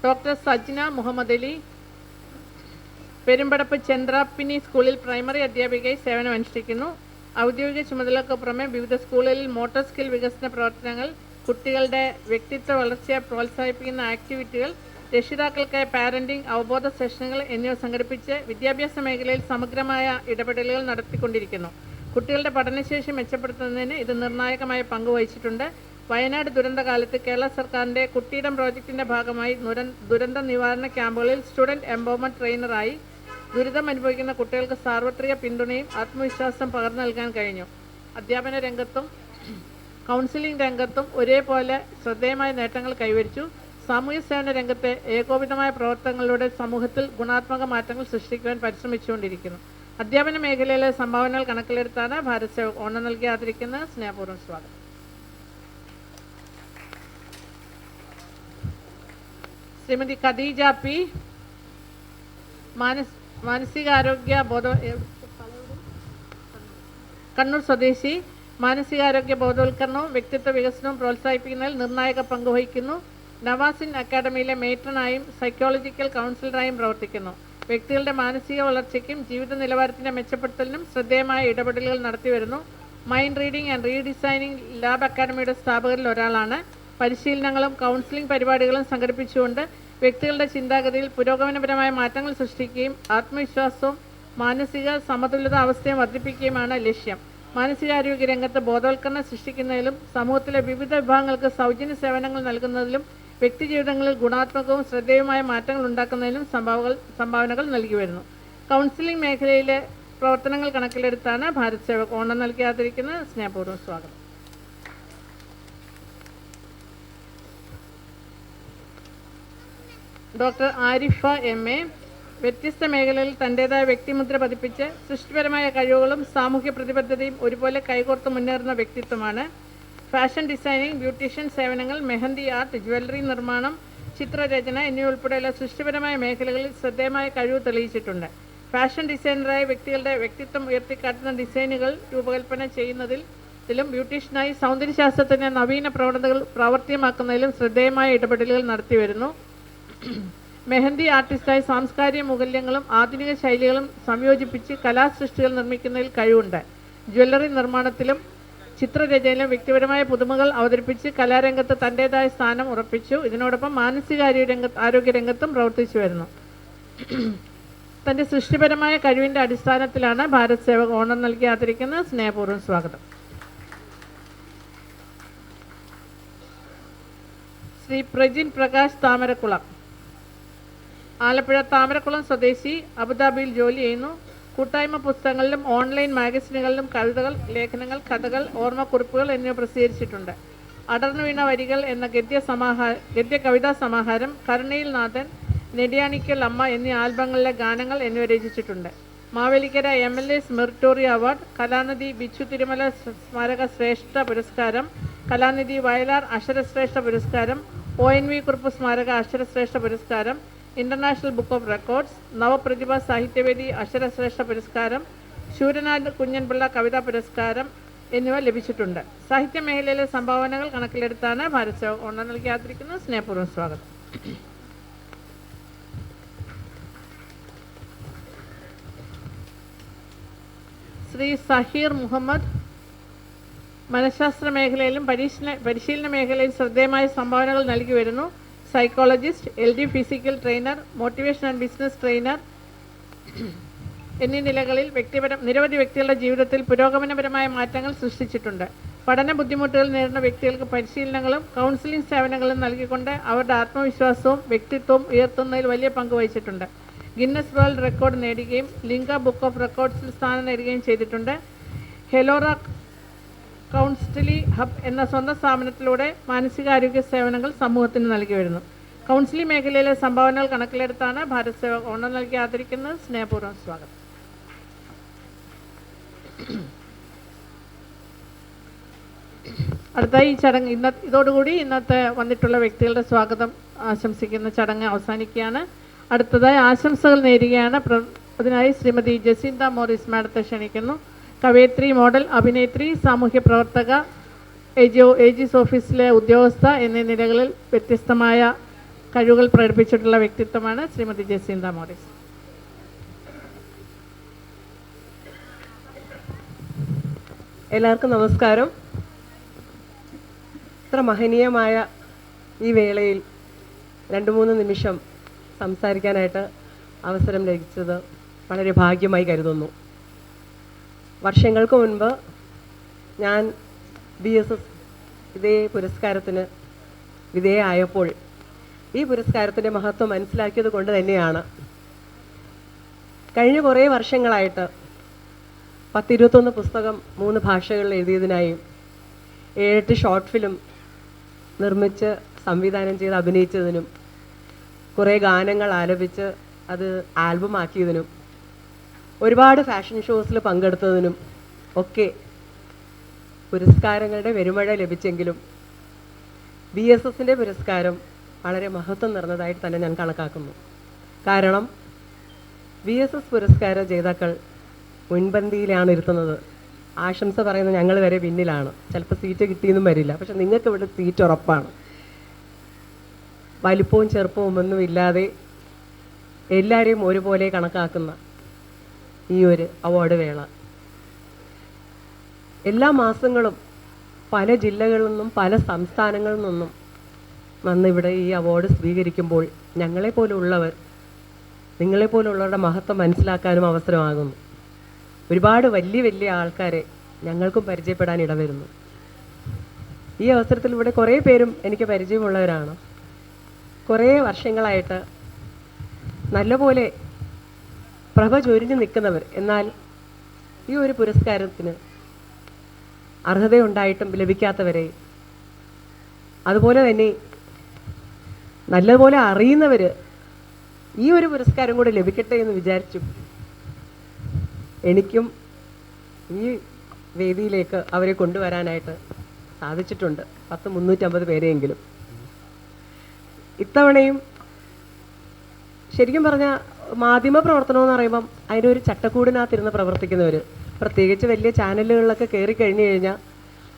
Doctor Sajna Muhammad Ali, Perumpadappu ചന്ദ്രാപ്പിനി സ്കൂളിൽ primary അധ്യാപികയായി സേവനമനുഷ്ഠിക്കുന്നു. ഔദ്യോഗിക ചുമതലകൾക്ക് പുറമെ വിവിധ സ്കൂളുകളിൽ മോട്ടോർ സ്കിൽ വികസന പ്രവർത്തനങ്ങൾ, കുട്ടികളുടെ വ്യക്തിത്വ വളർച്ചയെ പ്രോത്സാഹിപ്പിക്കുന്ന ആക്ടിവിറ്റികൾ, രക്ഷിതാക്കൾക്കായി പാരന്റിംഗ് അവബോധ സെഷനുകൾ എന്നിവ സംഘടിപ്പിച്ച് വിദ്യാഭ്യാസ മേഖലയിൽ സമഗ്രമായ ഇടപെടലുകൾ നടത്തിക്കൊണ്ടിരിക്കുന്നു. കുട്ടികളുടെ പഠനശേഷി മെച്ചപ്പെടുത്തുന്നതിന് ഇത് നിർണായകമായ പങ്ക് വഹിച്ചിട്ടുണ്ട്. വയനാട് ദുരന്തകാലത്ത് കേരള സർക്കാരിൻ്റെ കുട്ടിയിടം പ്രോജക്റ്റിൻ്റെ ഭാഗമായി ദുരന്ത നിവാരണ ക്യാമ്പുകളിൽ സ്റ്റുഡൻറ് എംപവർമെൻറ്റ് ട്രെയിനറായി ദുരിതം അനുഭവിക്കുന്ന കുട്ടികൾക്ക് സാർവത്രിക പിന്തുണയും ആത്മവിശ്വാസം പകർന്നു നൽകാൻ കഴിഞ്ഞു. അധ്യാപന രംഗത്തും കൗൺസിലിംഗ് രംഗത്തും ഒരേപോലെ ശ്രദ്ധേയമായ നേട്ടങ്ങൾ കൈവരിച്ചു. സാമൂഹ്യ സേവന രംഗത്തെ ഏകോപിതമായ പ്രവർത്തനങ്ങളിലൂടെ സമൂഹത്തിൽ ഗുണാത്മക മാറ്റങ്ങൾ സൃഷ്ടിക്കുവാൻ പരിശ്രമിച്ചുകൊണ്ടിരിക്കുന്നു. അധ്യാപന മേഖലയിലെ സംഭാവനകൾ കണക്കിലെടുത്താണ് ഭാരത് സേവക് ഓണം നൽകി ആദരിക്കുന്നത്. സ്നേഹപൂർവ്വം സ്വാഗതം. ശ്രീമതി ഖദീജ പി, മാനസികാരോഗ്യ കണ്ണൂർ സ്വദേശി, മാനസികാരോഗ്യ ബോധവൽക്കരണവും വ്യക്തിത്വ വികസനവും പ്രോത്സാഹിപ്പിക്കുന്നതിൽ നിർണായക പങ്ക് വഹിക്കുന്നു. നവാസിൻ അക്കാഡമിയിലെ മേട്രനായും സൈക്കോളജിക്കൽ കൗൺസിലറായും പ്രവർത്തിക്കുന്നു. വ്യക്തികളുടെ മാനസിക വളർച്ചയ്ക്കും ജീവിത നിലവാരത്തിൻ്റെ മെച്ചപ്പെടുത്തലിനും ശ്രദ്ധേയമായ ഇടപെടലുകൾ നടത്തിവരുന്നു. Mind reading and redesigning lab അക്കാഡമിയുടെ സ്ഥാപകരിൽ ഒരാളാണ്. പരിശീലനങ്ങളും കൗൺസിലിംഗ് പരിപാടികളും സംഘടിപ്പിച്ചുകൊണ്ട് വ്യക്തികളുടെ ചിന്താഗതിയിൽ പുരോഗമനപരമായ മാറ്റങ്ങൾ സൃഷ്ടിക്കുകയും ആത്മവിശ്വാസവും മാനസിക സമതുലിത അവസ്ഥയും വർദ്ധിപ്പിക്കുകയുമാണ് ലക്ഷ്യം. മാനസികാരോഗ്യ രംഗത്ത് ബോധവൽക്കരണം സൃഷ്ടിക്കുന്നതിലും സമൂഹത്തിലെ വിവിധ വിഭാഗങ്ങൾക്ക് സൗജന്യ സേവനങ്ങൾ നൽകുന്നതിലും വ്യക്തിജീവിതങ്ങളിൽ ഗുണാത്മകവും ശ്രദ്ധേയവുമായ മാറ്റങ്ങൾ ഉണ്ടാക്കുന്നതിനും സംഭാവനകൾ നൽകി വരുന്നു. കൗൺസിലിംഗ് മേഖലയിലെ പ്രവർത്തനങ്ങൾ കണക്കിലെടുത്താണ് ഭാരത് സേവക് ഓണം നൽകി ആദരിക്കുന്നത്. സ്നേഹപൂർവ്വം സ്വാഗതം. ഡോക്ടർ ആരിഫ എം എ, വ്യത്യസ്ത മേഖലകളിൽ തൻ്റേതായ വ്യക്തിമുദ്ര പതിപ്പിച്ച് സൃഷ്ടിപരമായ കഴിവുകളും സാമൂഹ്യ പ്രതിബദ്ധതയും ഒരുപോലെ കൈകോർത്ത് മുന്നേറുന്ന വ്യക്തിത്വമാണ്. ഫാഷൻ ഡിസൈനിങ്, ബ്യൂട്ടീഷ്യൻ സേവനങ്ങൾ, മെഹന്തി ആർട്ട്, ജ്വല്ലറി നിർമ്മാണം, ചിത്രരചന എന്നിവ ഉൾപ്പെടെയുള്ള സൃഷ്ടിപരമായ മേഖലകളിൽ ശ്രദ്ധേയമായ കഴിവ് തെളിയിച്ചിട്ടുണ്ട്. ഫാഷൻ ഡിസൈനറായ വ്യക്തികളുടെ വ്യക്തിത്വം ഉയർത്തിക്കാട്ടുന്ന ഡിസൈനുകൾ രൂപകൽപ്പന ചെയ്യുന്നതിലും ബ്യൂട്ടീഷ്യനായി സൗന്ദര്യശാസ്ത്രത്തിൻ്റെ നവീന പ്രവണതകൾ പ്രാവർത്തികമാക്കുന്നതിലും ശ്രദ്ധേയമായ ഇടപെടലുകൾ നടത്തിവരുന്നു. മെഹന്തി ആർട്ടിസ്റ്റായി സാംസ്കാരിക മൂല്യങ്ങളും ആധുനിക ശൈലികളും സംയോജിപ്പിച്ച് കലാസൃഷ്ടികൾ നിർമ്മിക്കുന്നതിൽ കഴിവുണ്ട്. ജ്വല്ലറി നിർമ്മാണത്തിലും ചിത്രരചനയിലും വ്യക്തിപരമായ പുതുമകൾ അവതരിപ്പിച്ച് കലാരംഗത്ത് തൻ്റേതായ സ്ഥാനം ഉറപ്പിച്ചു. ഇതിനോടൊപ്പം ആരോഗ്യ രംഗത്തും പ്രവർത്തിച്ചു വരുന്നു. തൻ്റെ സൃഷ്ടിപരമായ കഴിവിൻ്റെ അടിസ്ഥാനത്തിലാണ് ഭാരത് സേവക് ഓണം നൽകി ആദരിക്കുന്നത്. സ്നേഹപൂർവ്വം സ്വാഗതം. ശ്രീ പ്രജിൻ പ്രകാശ് താമരക്കുളം, ആലപ്പുഴ താമരക്കുളം സ്വദേശി, അബുദാബിയിൽ ജോലി ചെയ്യുന്നു. കൂട്ടായ്മ പുസ്തകങ്ങളിലും ഓൺലൈൻ മാഗസിനുകളിലും കവിതകൾ, ലേഖനങ്ങൾ, കഥകൾ, ഓർമ്മക്കുറിപ്പുകൾ എന്നിവ പ്രസിദ്ധീകരിച്ചിട്ടുണ്ട്. അടർന്നു വീണ വരികൾ എന്ന ഗദ്യ കവിതാ സമാഹാരം, കരുണയിൽ നാഥൻ, നെടിയാണിക്കൽ അമ്മ എന്നീ ആൽബങ്ങളിലെ ഗാനങ്ങൾ എന്നിവ രചിച്ചിട്ടുണ്ട്. മാവേലിക്കര MLA മെറിറ്റോറിയ അവാർഡ്, കലാനിധി ബിച്ചു തിരുമല സ്മാരക ശ്രേഷ്ഠ പുരസ്കാരം, കലാനിധി വയലാർ അക്ഷരശ്രേഷ്ഠ പുരസ്കാരം, ONV കുറുപ്പ് സ്മാരക അക്ഷരശ്രേഷ്ഠ പുരസ്കാരം, ഇന്റർനാഷണൽ ബുക്ക് ഓഫ് റെക്കോർഡ്സ്, നവപ്രതിഭ സാഹിത്യവേദി അക്ഷരശ്രേഷ്ഠ പുരസ്കാരം, ശൂരനാട് കുഞ്ഞൻപിള്ള കവിതാ പുരസ്കാരം എന്നിവ ലഭിച്ചിട്ടുണ്ട്. സാഹിത്യ മേഖലയിലെ സംഭാവനകൾ കണക്കിലെടുത്താണ് ഭാരത് സേവക് ഓണം നൽകി ആദരിക്കുന്നത്. സ്നേഹപൂർവ്വം സ്വാഗതം. ശ്രീ സഹീർ മുഹമ്മദ്, മനഃശാസ്ത്ര മേഖലയിലും പരിശീലന മേഖലയിലും ശ്രദ്ധേയമായ സംഭാവനകൾ നൽകി വരുന്നു. Psychologist, LD physical trainer, motivation and business trainer എന്നീ നിലകളിൽ നിരവധി വ്യക്തികളുടെ ജീവിതത്തിൽ പുരോഗമനപരമായ മാറ്റങ്ങൾ സൃഷ്ടിച്ചിട്ടുണ്ട്. പഠന ബുദ്ധിമുട്ടുകൾ നേരിടുന്ന വ്യക്തികൾക്ക് പരിശീലനങ്ങളും കൗൺസിലിംഗ് സേവനങ്ങളും നൽകിക്കൊണ്ട് അവരുടെ ആത്മവിശ്വാസവും വ്യക്തിത്വവും ഉയർത്തുന്നതിൽ വലിയ പങ്ക് വഹിച്ചിട്ടുണ്ട്. ഗിന്നസ് വേൾഡ് റെക്കോർഡ് നേടുകയും ലിംഗ ബുക്ക് ഓഫ് റെക്കോർഡ്സിൽ സ്ഥാനം നേടുകയും ചെയ്തിട്ടുണ്ട്. ഹെലോറ കൗൺസിലി ഹബ് എന്ന സ്വന്തം സ്ഥാപനത്തിലൂടെ മാനസികാരോഗ്യ സേവനങ്ങൾ സമൂഹത്തിന് നൽകി വരുന്നു. കൗൺസിലിംഗ് മേഖലയിലെ സംഭാവനകൾ കണക്കിലെടുത്താണ് ഭാരത് സേവക് ഓണം നൽകി ആദരിക്കുന്നത്. സ്നേഹപൂർവ്വം സ്വാഗതം. അടുത്തായി ഈ ചടങ്ങ് ഇതോടുകൂടി ഇന്നത്തെ വന്നിട്ടുള്ള വ്യക്തികളുടെ സ്വാഗതം ആശംസിക്കുന്ന ചടങ്ങ് അവസാനിക്കുകയാണ്. അടുത്തതായി ആശംസകൾ നേരുകയാണ്. അതിനായി ശ്രീമതി ജസീന്ത മോറിസ് മാഡത്തെ ക്ഷണിക്കുന്നു. കവയത്രി, മോഡൽ, അഭിനേത്രി, സാമൂഹ്യ പ്രവർത്തക, ഏജീസ് ഓഫീസിലെ ഉദ്യോഗസ്ഥ എന്നീ നിലകളിൽ വ്യത്യസ്തമായ കഴിവുകൾ പ്രകടിപ്പിച്ചിട്ടുള്ള വ്യക്തിത്വമാണ് ശ്രീമതി ജസീന്ത മോറിസ്. എല്ലാവർക്കും നമസ്കാരം. ഇത്ര മഹനീയമായ ഈ വേളയിൽ 2-3 നിമിഷം സംസാരിക്കാനായിട്ട് അവസരം ലഭിച്ചത് വളരെ ഭാഗ്യമായി കരുതുന്നു. വർഷങ്ങൾക്ക് മുൻപ് ഞാൻ BSS ഇതേ പുരസ്കാരത്തിന് വിധേയമായപ്പോൾ ഈ പുരസ്കാരത്തിൻ്റെ മഹത്വം മനസ്സിലാക്കിയത് കൊണ്ട് തന്നെയാണ് കഴിഞ്ഞ കുറേ വർഷങ്ങളായിട്ട് 10-21 പുസ്തകം 3 ഭാഷകളിൽ എഴുതിയതിനായും 7-8 ഷോർട്ട് ഫിലിം നിർമ്മിച്ച് സംവിധാനം ചെയ്ത് അഭിനയിച്ചതിനും കുറേ ഗാനങ്ങൾ ആലപിച്ച് അത് ആൽബം ആക്കിയതിനും ഒരുപാട് ഫാഷൻ ഷോസിൽ പങ്കെടുത്തതിനും ഒക്കെ പുരസ്കാരങ്ങളുടെ പെരുമഴ ലഭിച്ചെങ്കിലും BSSൻ്റെ പുരസ്കാരം വളരെ മഹത്വം നിറഞ്ഞതായിട്ട് തന്നെ ഞാൻ കണക്കാക്കുന്നു. കാരണം BSS പുരസ്കാര ജേതാക്കൾ മുൻപന്തിയിലാണ് ഇരുത്തുന്നത്. ആശംസ പറയുന്നത് ഞങ്ങൾ വരെ പിന്നിലാണ്. ചിലപ്പോൾ സീറ്റ് കിട്ടിയെന്നും വരില്ല, പക്ഷെ നിങ്ങൾക്ക് ഇവിടെ സീറ്റ് ഉറപ്പാണ്. വലിപ്പവും ചെറുപ്പവും ഒന്നും ഇല്ലാതെ എല്ലാവരെയും ഒരുപോലെ കണക്കാക്കുന്ന ഈ ഒരു അവാർഡ് വേള എല്ലാ മാസങ്ങളും പല ജില്ലകളിൽ നിന്നും പല സംസ്ഥാനങ്ങളിൽ നിന്നും വന്ന് ഇവിടെ ഈ അവാർഡ് സ്വീകരിക്കുമ്പോൾ ഞങ്ങളെപ്പോലുള്ളവർ നിങ്ങളെപ്പോലുള്ളവരുടെ മഹത്വം മനസ്സിലാക്കാനും അവസരമാകുന്നു. ഒരുപാട് വലിയ വലിയ ആൾക്കാരെ ഞങ്ങൾക്കും പരിചയപ്പെടാൻ ഇടവരുന്നു. ഈ അവസരത്തിൽ ഇവിടെ കുറേ പേരും എനിക്ക് പരിചയമുള്ളവരാണ്. കുറേ വർഷങ്ങളായിട്ട് നല്ലപോലെ പ്രഭ ചൊരിഞ്ഞു നിൽക്കുന്നവർ, എന്നാൽ ഈ ഒരു പുരസ്കാരത്തിന് അർഹതയുണ്ടായിട്ടും ലഭിക്കാത്തവരെ, അതുപോലെ തന്നെ നല്ലപോലെ അറിയുന്നവർ ഈ ഒരു പുരസ്കാരം കൂടെ ലഭിക്കട്ടെ എന്ന് വിചാരിച്ചു എനിക്കും ഈ വേദിയിലേക്ക് അവരെ കൊണ്ടുവരാനായിട്ട് സാധിച്ചിട്ടുണ്ട്. 350 പേരെയെങ്കിലും. ഇത്തവണയും ശരിക്കും പറഞ്ഞാൽ മാധ്യമ പ്രവർത്തനം എന്ന് പറയുമ്പം അതിനൊരു ചട്ടക്കൂടിനകത്തിരുന്ന് പ്രവർത്തിക്കുന്നവർ, പ്രത്യേകിച്ച് വലിയ ചാനലുകളിലൊക്കെ കയറി കഴിഞ്ഞു കഴിഞ്ഞാൽ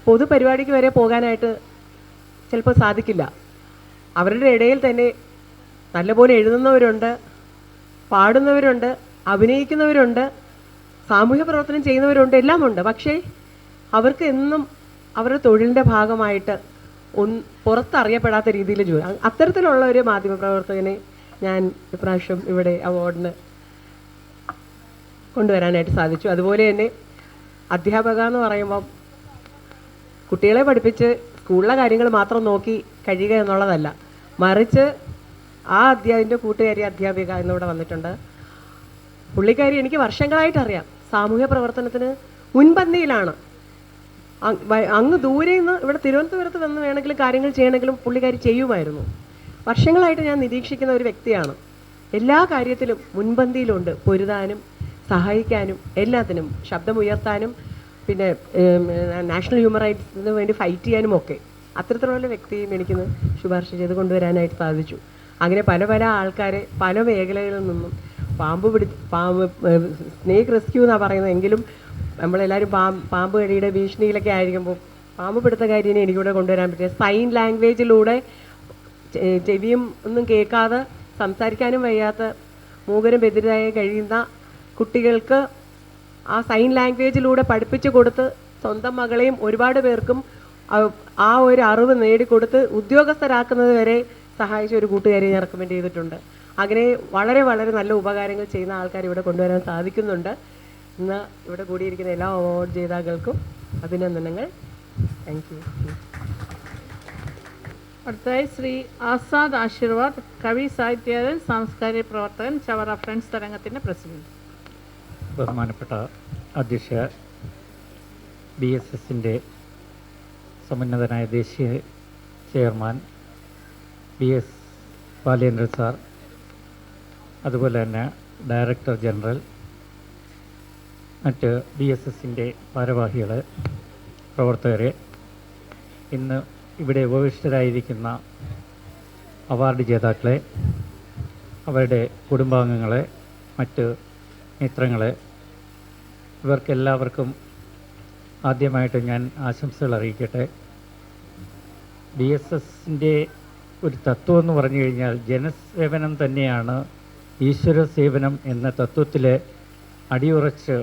പൊതുപരിപാടിക്ക് വരെ പോകാനായിട്ട് ചിലപ്പോൾ സാധിക്കില്ല. അവരുടെ ഇടയിൽ തന്നെ നല്ലപോലെ എഴുതുന്നവരുണ്ട്, പാടുന്നവരുണ്ട്, അഭിനയിക്കുന്നവരുണ്ട്, സാമൂഹ്യ പ്രവർത്തനം ചെയ്യുന്നവരുണ്ട്, എല്ലാമുണ്ട്. പക്ഷേ അവർക്ക് എന്നും അവരുടെ തൊഴിലിൻ്റെ ഭാഗമായിട്ട് പുറത്തറിയപ്പെടാത്ത രീതിയിൽ ജോലി. അത്തരത്തിലുള്ള ഒരു മാധ്യമപ്രവർത്തകനെ ഞാൻ ഇപ്രാവശ്യം ഇവിടെ അവാർഡിന് കൊണ്ടുവരാനായിട്ട് സാധിച്ചു. അതുപോലെ തന്നെ അധ്യാപക എന്ന് പറയുമ്പം കുട്ടികളെ പഠിപ്പിച്ച് സ്കൂളിലെ കാര്യങ്ങൾ മാത്രം നോക്കി കഴിയുക എന്നുള്ളതല്ല, മറിച്ച് ആ എൻ്റെ കൂട്ടുകാരി അധ്യാപിക എന്നിവിടെ വന്നിട്ടുണ്ട്. പുള്ളിക്കാരി എനിക്ക് വർഷങ്ങളായിട്ടറിയാം. സാമൂഹ്യ പ്രവർത്തനത്തിന് മുൻപന്തിയിലാണ്. അങ്ങ് ദൂരെ നിന്ന് ഇവിടെ തിരുവനന്തപുരത്ത് വന്ന് വേണമെങ്കിലും കാര്യങ്ങൾ ചെയ്യണമെങ്കിലും പുള്ളിക്കാരി ചെയ്യുമായിരുന്നു. വർഷങ്ങളായിട്ട് ഞാൻ നിരീക്ഷിക്കുന്ന ഒരു വ്യക്തിയാണ്. എല്ലാ കാര്യത്തിലും മുൻപന്തിയിലുണ്ട്. പൊരുതാനും സഹായിക്കാനും എല്ലാത്തിനും, ശബ്ദമുയർത്താനും പിന്നെ നാഷണൽ ഹ്യൂമൻ റൈറ്റ്സിന് വേണ്ടി ഫൈറ്റ് ചെയ്യാനും ഒക്കെ. അത്തരത്തിലുള്ള വ്യക്തിയും എനിക്കിന്ന് ശുപാർശ ചെയ്ത് കൊണ്ടുവരാനായിട്ട് സാധിച്ചു. അങ്ങനെ പല പല ആൾക്കാരെ പല മേഖലകളിൽ നിന്നും പാമ്പ് സ്നേക്ക് റെസ്ക്യൂ എന്നാണ് പറയുന്നത്, എങ്കിലും നമ്മളെല്ലാവരും പാമ്പ് കടിയുടെ ഭീഷണിയിലൊക്കെ ആയിരിക്കുമ്പോൾ പാമ്പ് പിടുത്തക്കാരിനെ എനിക്കിവിടെ കൊണ്ടുവരാൻ പറ്റിയ സൈൻ ലാംഗ്വേജിലൂടെ ചെവിയും ഒന്നും കേൾക്കാതെ സംസാരിക്കാനും വയ്യാത്ത മൂകരും ബധിരരായി കഴിയുന്ന കുട്ടികൾക്ക് ആ സൈൻ ലാംഗ്വേജിലൂടെ പഠിപ്പിച്ചു കൊടുത്ത് സ്വന്തം മകളെയും ഒരുപാട് പേർക്കും ആ ഒരു അറിവ് നേടിക്കൊടുത്ത് ഉദ്യോഗസ്ഥരാക്കുന്നത് വരെ സഹായിച്ച ഒരു കൂട്ടുകാരെ ഞാൻ റെക്കമെൻഡ് ചെയ്തിട്ടുണ്ട്. അങ്ങനെ വളരെ വളരെ നല്ല ഉപകാരങ്ങൾ ചെയ്യുന്ന ആൾക്കാർ ഇവിടെ കൊണ്ടുവരാൻ സാധിക്കുന്നുണ്ട്. ഇന്ന് ഇവിടെ കൂടിയിരിക്കുന്ന എല്ലാ അവാർഡ് ജേതാക്കൾക്കും അഭിനന്ദനങ്ങൾ. Thank you. അടുത്തതായി ശ്രീ ആസാദ് ആശീർവാദ്, കവി, സാഹിത്യകാരൻ, സാംസ്കാരിക പ്രവർത്തകൻ, ചവറ ഫ്രണ്ട്സ് തരംഗത്തിൻ്റെ പ്രസിഡന്റ്. ബഹുമാനപ്പെട്ട അധ്യക്ഷ, BSSൻ്റെ സമുന്നതനായ ദേശീയ ചെയർമാൻ BS ബാലേന്ദ്രൻ സാർ, അതുപോലെ തന്നെ ഡയറക്ടർ ജനറൽ, മറ്റ് BSSൻ്റെ ഭാരവാഹികൾ, പ്രവർത്തകരെ, ഇന്ന് ഇവിടെ ഉപവിഷ്ടരായിരിക്കുന്ന അവാർഡ് ജേതാക്കളെ, അവരുടെ കുടുംബാംഗങ്ങളെ, മറ്റ് മിത്രങ്ങളെ, ഇവർക്കെല്ലാവർക്കും ആദ്യമായിട്ട് ഞാൻ ആശംസകൾ അറിയിക്കട്ടെ. BSSൻ്റെ ഒരു തത്വം എന്ന് പറഞ്ഞു കഴിഞ്ഞാൽ ജനസേവനം തന്നെയാണ് ഈശ്വര സേവനം എന്ന തത്വത്തിൽ അടിയുറച്ച്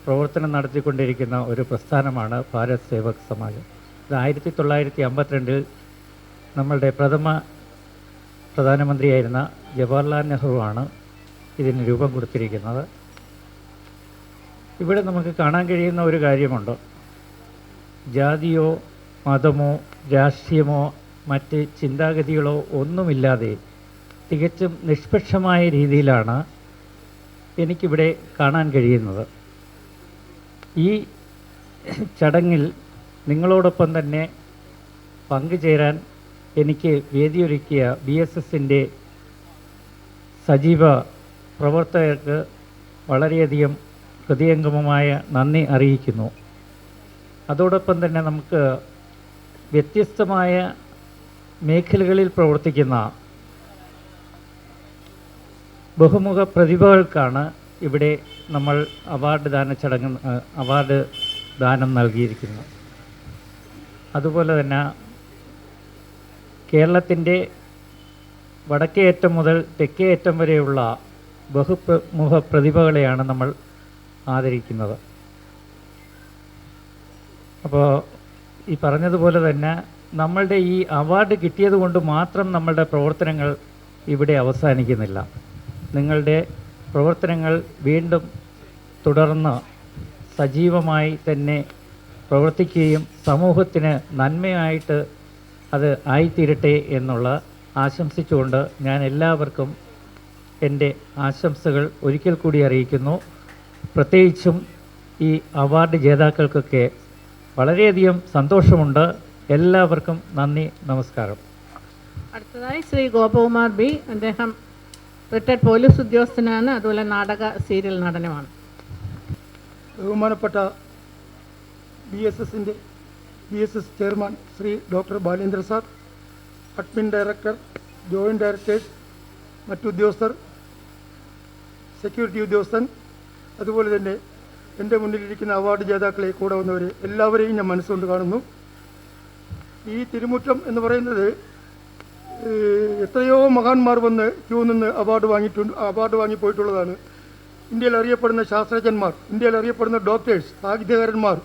പ്രവർത്തനം നടത്തിക്കൊണ്ടിരിക്കുന്ന ഒരു പ്രസ്ഥാനമാണ് ഭാരത് സേവക് സമാജ്. ഇത് 1952 നമ്മളുടെ പ്രധാനമന്ത്രിയായിരുന്ന ജവഹർലാൽ നെഹ്റുവാണ് ഇതിന് രൂപം കൊടുത്തിരിക്കുന്നത്. ഇവിടെ നമുക്ക് കാണാൻ കഴിയുന്ന ഒരു കാര്യമുണ്ട്. ജാതിയോ മതമോ രാഷ്ട്രീയമോ മറ്റ് ചിന്താഗതികളോ ഒന്നുമില്ലാതെ തികച്ചും നിഷ്പക്ഷമായ രീതിയിലാണ് എനിക്കിവിടെ കാണാൻ കഴിയുന്നത്. ഈ ചടങ്ങിൽ നിങ്ങളോടൊപ്പം തന്നെ പങ്കുചേരാൻ എനിക്ക് വേദിയൊരുക്കിയ BSSൻ്റെ സജീവ പ്രവർത്തകർക്ക് വളരെയധികം ഹൃദയംഗമമായ നന്ദി അറിയിക്കുന്നു. അതോടൊപ്പം തന്നെ നമുക്ക് വ്യത്യസ്തമായ മേഖലകളിൽ പ്രവർത്തിക്കുന്ന ബഹുമുഖ പ്രതിഭകൾക്കാണ് ഇവിടെ നമ്മൾ അവാർഡ് ദാനം നൽകിയിരിക്കുന്നത്. അതുപോലെ തന്നെ കേരളത്തിൻ്റെ വടക്കേ അറ്റം മുതൽ തെക്കേ അറ്റം വരെയുള്ള ബഹുമുഖ പ്രതിഭകളെയാണ് നമ്മൾ ആദരിക്കുന്നത്. അപ്പോൾ ഈ പറഞ്ഞതുപോലെ തന്നെ നമ്മളുടെ ഈ അവാർഡ് കിട്ടിയത് കൊണ്ട് മാത്രം നമ്മളുടെ പ്രവർത്തനങ്ങൾ ഇവിടെ അവസാനിക്കുന്നില്ല. നിങ്ങളുടെ പ്രവർത്തനങ്ങൾ വീണ്ടും തുടർന്ന് സജീവമായി തന്നെ പ്രവർത്തിക്കുകയും സമൂഹത്തിന് നന്മയായിട്ട് അത് ആയിത്തീരട്ടെ എന്നുള്ള ആശംസിച്ചുകൊണ്ട് ഞാൻ എല്ലാവർക്കും എൻ്റെ ആശംസകൾ ഒരിക്കൽ കൂടി അറിയിക്കുന്നു. പ്രത്യേകിച്ചും ഈ അവാർഡ് ജേതാക്കൾക്കൊക്കെ വളരെയധികം സന്തോഷമുണ്ട്. എല്ലാവർക്കും നന്ദി, നമസ്കാരം. അടുത്തതായി ശ്രീ ഗോപകുമാർ ബി. അദ്ദേഹം റിട്ടയർഡ് പോലീസ് ഉദ്യോഗസ്ഥനാണ്, അതുപോലെ നാടക സീരിയൽ നടനുമാണ്. ബഹുമാനപ്പെട്ട BSS chairman Shri doctor Balendra sir, admin director, joint directors, മറ്റുദ്യോഗസ്ഥർ, സെക്യൂരിറ്റി ഉദ്യോഗസ്ഥൻ, അതുപോലെ തന്നെ എൻ്റെ മുന്നിലിരിക്കുന്ന അവാർഡ് ജേതാക്കളെ കൂടെ വന്നവർ എല്ലാവരെയും ഞാൻ മനസ്സുകൊണ്ട് കാണുന്നു. ഈ തിരുമുറ്റം എന്ന് പറയുന്നത് എത്രയോ മഹാന്മാർ വന്ന് ക്യൂ നിന്ന് അവാർഡ് വാങ്ങിപ്പോയിട്ടുള്ളതാണ്. ഇന്ത്യയിൽ അറിയപ്പെടുന്ന ശാസ്ത്രജ്ഞന്മാർ, ഇന്ത്യയിൽ അറിയപ്പെടുന്ന ഡോക്ടേഴ്സ്, സാഹിത്യകാരന്മാർ,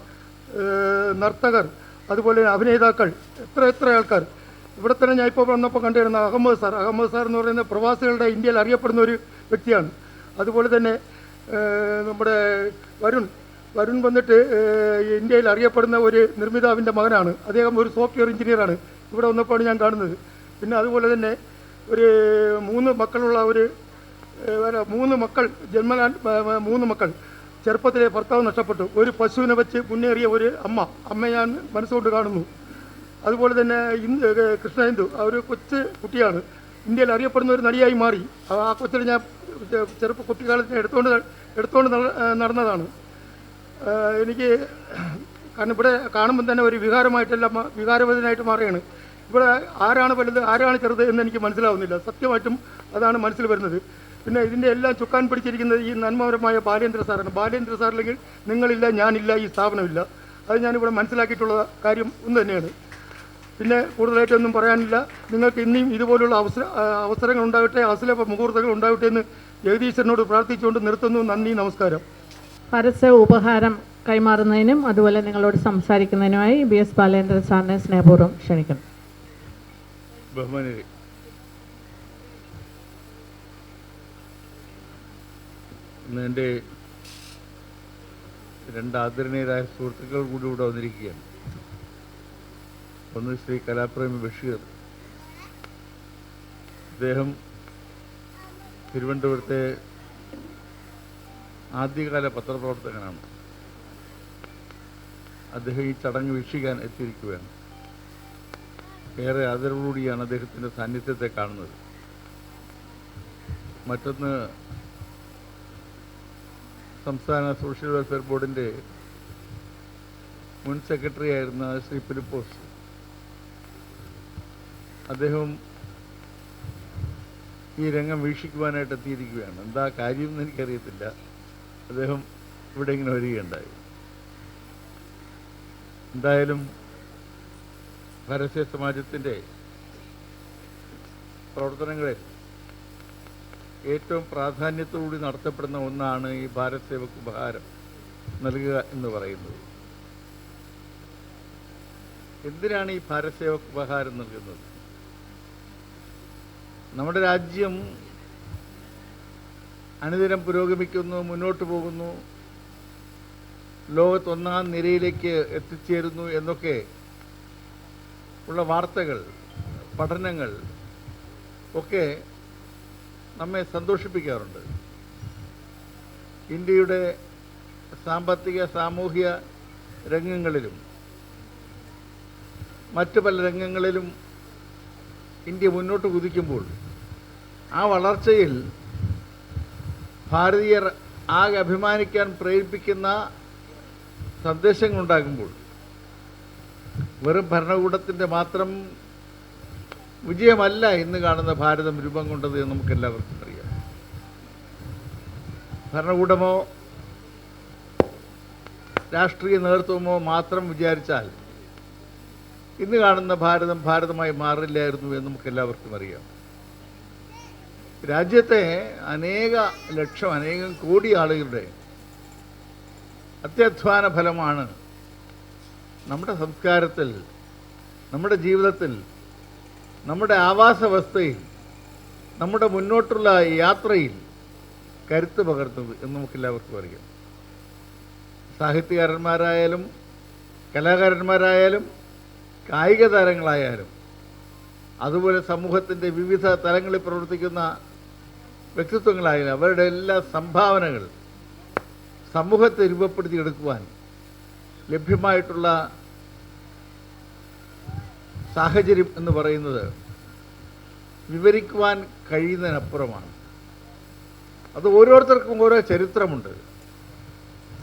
നർത്തകർ, അതുപോലെ അഭിനേതാക്കൾ, എത്ര ആൾക്കാർ. ഇവിടെ തന്നെ ഞാൻ ഇപ്പോൾ വന്നപ്പോൾ കണ്ടിരുന്ന അഹമ്മദ് സാർ എന്ന് പറയുന്ന പ്രവാസികളുടെ ഇന്ത്യയിൽ അറിയപ്പെടുന്ന ഒരു വ്യക്തിയാണ്. അതുപോലെ തന്നെ നമ്മുടെ വരുൺ വന്നിട്ട് ഇന്ത്യയിൽ അറിയപ്പെടുന്ന ഒരു നിർമ്മിതാവിൻ്റെ മകനാണ്. അദ്ദേഹം ഒരു സോഫ്റ്റ്വെയർ എഞ്ചിനീയറാണ്. ഇവിടെ വന്നപ്പോഴാണ് ഞാൻ കാണുന്നത്. പിന്നെ അതുപോലെ തന്നെ ഒരു 3 മക്കളുള്ള ഒരു 3 മക്കൾ ചെറുപ്പത്തിലെ ഭർത്താവ് നഷ്ടപ്പെട്ടു. ഒരു പശുവിനെ വെച്ച് മുന്നേറിയ ഒരു അമ്മ ഞാൻ മനസ്സുകൊണ്ട് കാണുന്നു. അതുപോലെ തന്നെ കൃഷ്ണഹിന്ദു, ഒരു കൊച്ചു കുട്ടിയാണ്, ഇന്ത്യയിൽ അറിയപ്പെടുന്ന ഒരു നടിയായി മാറി. ആ കൊച്ചിനെ ഞാൻ കുട്ടിക്കാലത്തിന് എടുത്തുകൊണ്ട് നടന്നതാണ്. എനിക്ക് കാരണം ഇവിടെ കാണുമ്പോൾ തന്നെ ഒരു വികാരവതനായിട്ട് മാറുകയാണ്. ഇവിടെ ആരാണ് വലുത് ആരാണ് ചെറുത് എന്ന് എനിക്ക് മനസ്സിലാവുന്നില്ല. സത്യമായിട്ടും അതാണ് മനസ്സിൽ വരുന്നത്. പിന്നെ ഇതിൻ്റെ എല്ലാം ചുക്കാൻ പിടിച്ചിരിക്കുന്നത് ഈ നന്മപരമായ ബാലേന്ദ്ര സാറാണ്. ബാലേന്ദ്ര സാറില്ലെങ്കിൽ നിങ്ങളില്ല, ഞാനില്ല, ഈ സ്ഥാപനമില്ല. അത് ഞാനിവിടെ മനസ്സിലാക്കിയിട്ടുള്ള കാര്യം ഒന്ന് തന്നെയാണ്. പിന്നെ കൂടുതലായിട്ടൊന്നും പറയാനില്ല. നിങ്ങൾക്ക് ഇനിയും ഇതുപോലുള്ള അവസരങ്ങൾ ഉണ്ടാകട്ടെ, അസുലഭ മുഹൂർത്തങ്ങൾ ഉണ്ടാകട്ടെ എന്ന് ജഗദീശ്വരനോട് പ്രാർത്ഥിച്ചുകൊണ്ട് നിർത്തുന്നു. നന്ദി, നമസ്കാരം. ഭാരത് സേവ ഉപഹാരം കൈമാറുന്നതിനും അതുപോലെ നിങ്ങളോട് സംസാരിക്കുന്നതിനുമായി BS ബാലേന്ദ്രൻ സാറിനെ സ്നേഹപൂർവ്വം ക്ഷണിക്കുന്നു. ബഹുമാനരെ, ഇന്ന് എൻ്റെ 2 ആദരണീയരായ സുഹൃത്തുക്കൾ കൂടി ഇവിടെ വന്നിരിക്കുകയാണ്. ഒന്ന് ശ്രീ കലാപ്രേമി ബഷീർ. അദ്ദേഹം തിരുവനന്തപുരത്തെ ആദ്യകാല പത്രപ്രവർത്തകനാണ്. അദ്ദേഹം ഈ ചടങ്ങ് വീക്ഷിക്കാൻ എത്തിയിരിക്കുകയാണ്. ഏറെ ആദരവോടുകൂടിയാണ് അദ്ദേഹത്തിൻ്റെ സാന്നിധ്യത്തെ കാണുന്നത്. മറ്റൊന്ന്, സംസ്ഥാന സോഷ്യൽ വെൽഫെയർ ബോർഡിൻ്റെ മുൻ സെക്രട്ടറി ആയിരുന്ന ശ്രീ ഫിലിപ്പോസ്, അദ്ദേഹം ഈ രംഗം വീക്ഷിക്കുവാനായിട്ട് എത്തിയിരിക്കുകയാണ്. എന്താ കാര്യം എന്ന് എനിക്കറിയത്തില്ല. അദ്ദേഹം ഇവിടെ ഇങ്ങനെ വരികയുണ്ടായി. എന്തായാലും ഭാരതീയ സമാജത്തിൻ്റെ പ്രവർത്തനങ്ങളിൽ ഏറ്റവും പ്രാധാന്യത്തോടുകൂടി നടത്തപ്പെടുന്ന ഒന്നാണ് ഈ ഭാരത് സേവക് ഉപഹാരം നൽകുക എന്ന് പറയുന്നത്. എന്തിനാണ് ഈ ഭാരത് സേവക് ഉപഹാരം നൽകുന്നത്? നമ്മുടെ രാജ്യം അനുദിനം പുരോഗമിക്കുന്നു, മുന്നോട്ട് പോകുന്നു, ലോകത്ത് ഒന്നാം നിരയിലേക്ക് എത്തിച്ചേരുന്നു എന്നൊക്കെ ഉള്ള വാർത്തകൾ, പഠനങ്ങൾ ഒക്കെ നമ്മെ സന്തോഷിപ്പിക്കാറുണ്ട്. ഇന്ത്യയുടെ സാമ്പത്തിക സാമൂഹിക രംഗങ്ങളിലും മറ്റു പല രംഗങ്ങളിലും ഇന്ത്യ മുന്നോട്ട് കുതിക്കുമ്പോൾ ആ വളർച്ചയിൽ ഭാരതീയർ ആകെ അഭിമാനിക്കാൻ പ്രേരിപ്പിക്കുന്ന സന്ദേശങ്ങളുണ്ടാകുമ്പോൾ വെറും ഭരണകൂടത്തിൻ്റെ മാത്രം വിജയമല്ല ഇന്ന് കാണുന്ന ഭാരതം രൂപം കൊണ്ടത് എന്ന് നമുക്കെല്ലാവർക്കും അറിയാം. ഭരണകൂടമോ രാഷ്ട്രീയ നേതൃത്വമോ മാത്രം വിചാരിച്ചാൽ ഇന്ന് കാണുന്ന ഭാരതം ഭാരതമായി മാറില്ലായിരുന്നു എന്ന് നമുക്കെല്ലാവർക്കും അറിയാം. രാജ്യത്തെ അനേകം കോടി ആളുകളുടെ അത്യധ്വാന ഫലമാണ് നമ്മുടെ സംസ്കാരത്തിൽ, നമ്മുടെ ജീവിതത്തിൽ, നമ്മുടെ ആവാസ വ്യവസ്ഥയിൽ, നമ്മുടെ മുന്നോട്ടുള്ള യാത്രയിൽ കരുത്ത് പകർന്നത് എന്ന് നമുക്കെല്ലാവർക്കും അറിയാം. സാഹിത്യകാരന്മാരായാലും കലാകാരന്മാരായാലും കായിക താരങ്ങളായാലും അതുപോലെ സമൂഹത്തിൻ്റെ വിവിധ തലങ്ങളിൽ പ്രവർത്തിക്കുന്ന വ്യക്തിത്വങ്ങളായാലും അവരുടെ എല്ലാ സംഭാവനകൾ സമൂഹത്തെ രൂപപ്പെടുത്തിയെടുക്കുവാൻ ലഭ്യമായിട്ടുള്ള സാഹചര്യം എന്ന് പറയുന്നത് വിവരിക്കുവാൻ കഴിയുന്നതിനപ്പുറമാണ്. അത് ഓരോരുത്തർക്കും ഓരോ ചരിത്രമുണ്ട്.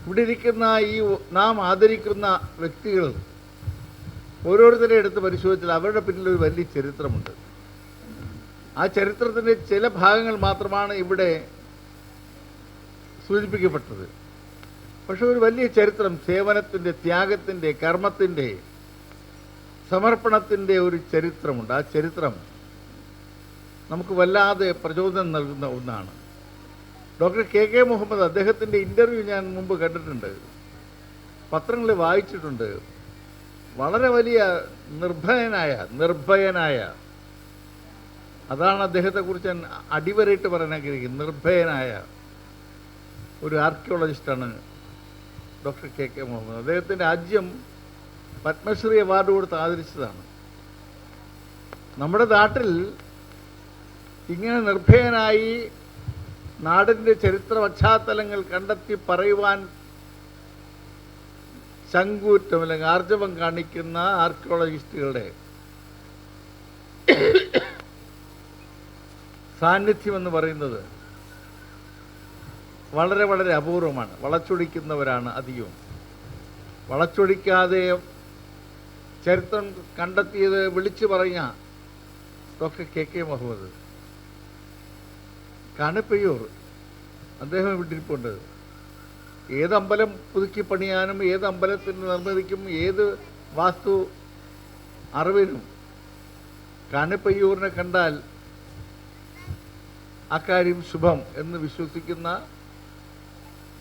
ഇവിടെ ഇരിക്കുന്ന ഈ നാം ആദരിക്കുന്ന വ്യക്തികൾ ഓരോരുത്തരെ എടുത്ത് പരിശോധിച്ചാൽ അവരുടെ പിന്നിലൊരു വലിയ ചരിത്രമുണ്ട്. ആ ചരിത്രത്തിൻ്റെ ചില ഭാഗങ്ങൾ മാത്രമാണ് ഇവിടെ സൂചിപ്പിക്കപ്പെട്ടത്. പക്ഷെ ഒരു വലിയ ചരിത്രം, സേവനത്തിൻ്റെ, ത്യാഗത്തിൻ്റെ, കർമ്മത്തിൻ്റെ, സമർപ്പണത്തിൻ്റെ ഒരു ചരിത്രമുണ്ട്. ആ ചരിത്രം നമുക്ക് വല്ലാതെ പ്രചോദനം നൽകുന്ന ഒന്നാണ്. ഡോക്ടർ കെ മുഹമ്മദ്, അദ്ദേഹത്തിൻ്റെ ഇൻ്റർവ്യൂ ഞാൻ മുമ്പ് കണ്ടിട്ടുണ്ട്, പത്രങ്ങളിൽ വായിച്ചിട്ടുണ്ട്. വളരെ വലിയ നിർഭയനായ അതാണ് അദ്ദേഹത്തെക്കുറിച്ച് ഞാൻ അടിവരയിട്ട് പറയാൻ ആഗ്രഹിക്കുന്നത്. നിർഭയനായ ഒരു ആർക്കിയോളജിസ്റ്റാണ് ഡോക്ടർ കെ മുഹമ്മദ്. അദ്ദേഹത്തിൻ്റെ രാജ്യം പത്മശ്രീ അവാർഡ് കൊടുത്ത് ആദരിച്ചതാണ്. നമ്മുടെ നാട്ടിൽ ഇങ്ങനെ നിർഭയനായി നാടിൻ്റെ ചരിത്ര പശ്ചാത്തലങ്ങൾ കണ്ടെത്തി പറയുവാൻ ചങ്കൂറ്റം അല്ലെങ്കിൽ ആർജവം കാണിക്കുന്ന ആർക്കിയോളജിസ്റ്റുകളുടെ സാന്നിധ്യം എന്ന് പറയുന്നത് വളരെ വളരെ അപൂർവമാണ്. വളച്ചൊടിക്കുന്നവരാണ് അധികവും. വളച്ചൊടിക്കാതെ ചരിത്രം കണ്ടെത്തിയത് വിളിച്ചു പറഞ്ഞ ഡോക്ടർ കെ മുഹമ്മദ്, കാണിപ്പയ്യൂർ, അദ്ദേഹം വിട്ടിരിപ്പുണ്ട്. ഏത് അമ്പലം പുതുക്കി പണിയാനും ഏത് അമ്പലത്തിൻ്റെ നിർമ്മിതിക്കും ഏത് വാസ്തു അറിവിനും കാണിപ്പയ്യൂരിനെ കണ്ടാൽ അക്കാര്യം ശുഭം എന്ന് വിശ്വസിക്കുന്ന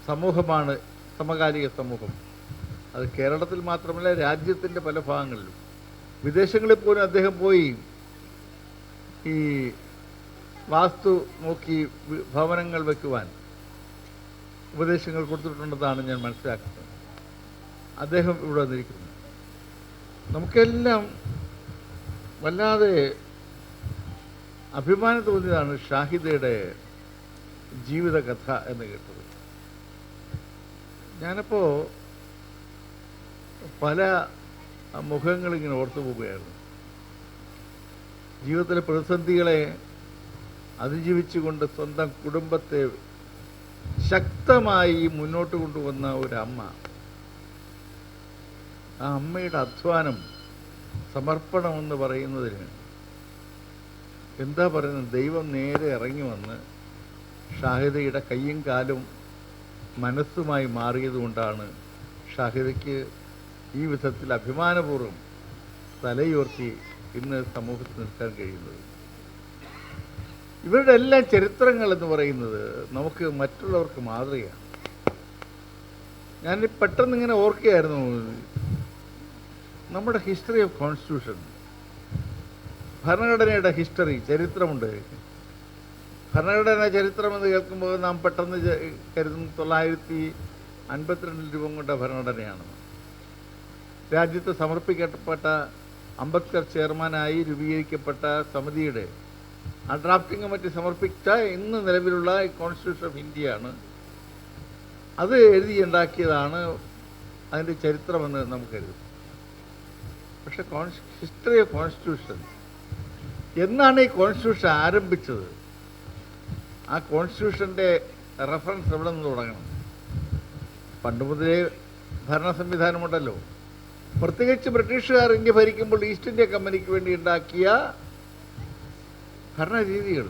സമൂഹമാണ് സമകാലിക സമൂഹം. അത് കേരളത്തിൽ മാത്രമല്ല, രാജ്യത്തിൻ്റെ പല ഭാഗങ്ങളിലും. വിദേശങ്ങളിൽ പോലും അദ്ദേഹം പോയി ഈ വാസ്തു നോക്കി ഭവനങ്ങൾ വയ്ക്കുവാൻ ഉപദേശങ്ങൾ കൊടുത്തിട്ടുണ്ടെന്നാണ് ഞാൻ മനസ്സിലാക്കുന്നത്. അദ്ദേഹം ഇവിടെ വന്നിരിക്കുന്നു. നമുക്കെല്ലാം വല്ലാതെ അഭിമാനം തോന്നിയതാണ് ഷാഹിദയുടെ ജീവിതകഥ എന്ന് കേട്ടത്. ഞാനപ്പോൾ പല മുഖങ്ങളിങ്ങനെ ഓർത്തു പോവുകയായിരുന്നു. ജീവിതത്തിലെ പ്രതിസന്ധികളെ അതിജീവിച്ചുകൊണ്ട് സ്വന്തം കുടുംബത്തെ ശക്തമായി മുന്നോട്ട് കൊണ്ടുവന്ന ഒരമ്മ, ആ അമ്മയുടെ അധ്വാനം, സമർപ്പണമെന്ന് പറയുന്നതിന് എന്താ പറയുന്നത്, ദൈവം നേരെ ഇറങ്ങി വന്ന് ഷാഹിദയുടെ കയ്യും കാലും മനസ്സുമായി മാറിയതുകൊണ്ടാണ് ഷാഹിദയ്ക്ക് ഈ വിധത്തിൽ അഭിമാനപൂർവ്വം തലയുയർത്തി ഇന്ന് സമൂഹത്തിൽ നിൽക്കാൻ കഴിയുന്നത്. ഇവരുടെ എല്ലാം ചരിത്രങ്ങൾ എന്ന് പറയുന്നത് നമുക്ക് മറ്റുള്ളവർക്ക് മാതൃകയാണ്. ഞാൻ പെട്ടെന്ന് ഇങ്ങനെ ഓർക്കുകയായിരുന്നു, നമ്മുടെ ഹിസ്റ്ററി ഓഫ് കോൺസ്റ്റിറ്റ്യൂഷൻ, ഭരണഘടനയുടെ ഹിസ്റ്ററി, ചരിത്രമുണ്ട്. ഭരണഘടന ചരിത്രമെന്ന് കേൾക്കുമ്പോൾ നാം പെട്ടെന്ന് കരുതുന്നു 952 രൂപം കൊണ്ട ഭരണഘടനയാണ്. രാജ്യത്ത് സമർപ്പിക്കപ്പെട്ട അംബേദ്കർ ചെയർമാനായി രൂപീകരിക്കപ്പെട്ട സമിതിയുടെ ആ ഡ്രാഫ്റ്റിംഗ് കമ്മിറ്റി സമർപ്പിച്ച ഇന്ന് നിലവിലുള്ള കോൺസ്റ്റിറ്റ്യൂഷൻ ഓഫ് ഇന്ത്യയാണ്. അത് എഴുതിയുണ്ടാക്കിയതാണ് അതിൻ്റെ ചരിത്രമെന്ന് നമുക്ക് കരുതും. പക്ഷെ ഹിസ്റ്ററി ഓഫ് കോൺസ്റ്റിറ്റ്യൂഷൻ, എന്നാണ് ഈ കോൺസ്റ്റിറ്റ്യൂഷൻ ആരംഭിച്ചത്, ആ കോൺസ്റ്റിറ്റ്യൂഷൻ്റെ റെഫറൻസ് എവിടെ നിന്ന് തുടങ്ങണം? പണ്ട് മുതലേ ഭരണ സംവിധാനമുണ്ടല്ലോ. പ്രത്യേകിച്ച് ബ്രിട്ടീഷുകാർ ഇന്ത്യ ഭരിക്കുമ്പോൾ ഈസ്റ്റ് ഇന്ത്യ കമ്പനിക്ക് വേണ്ടി ഉണ്ടാക്കിയ ഭരണരീതികൾ,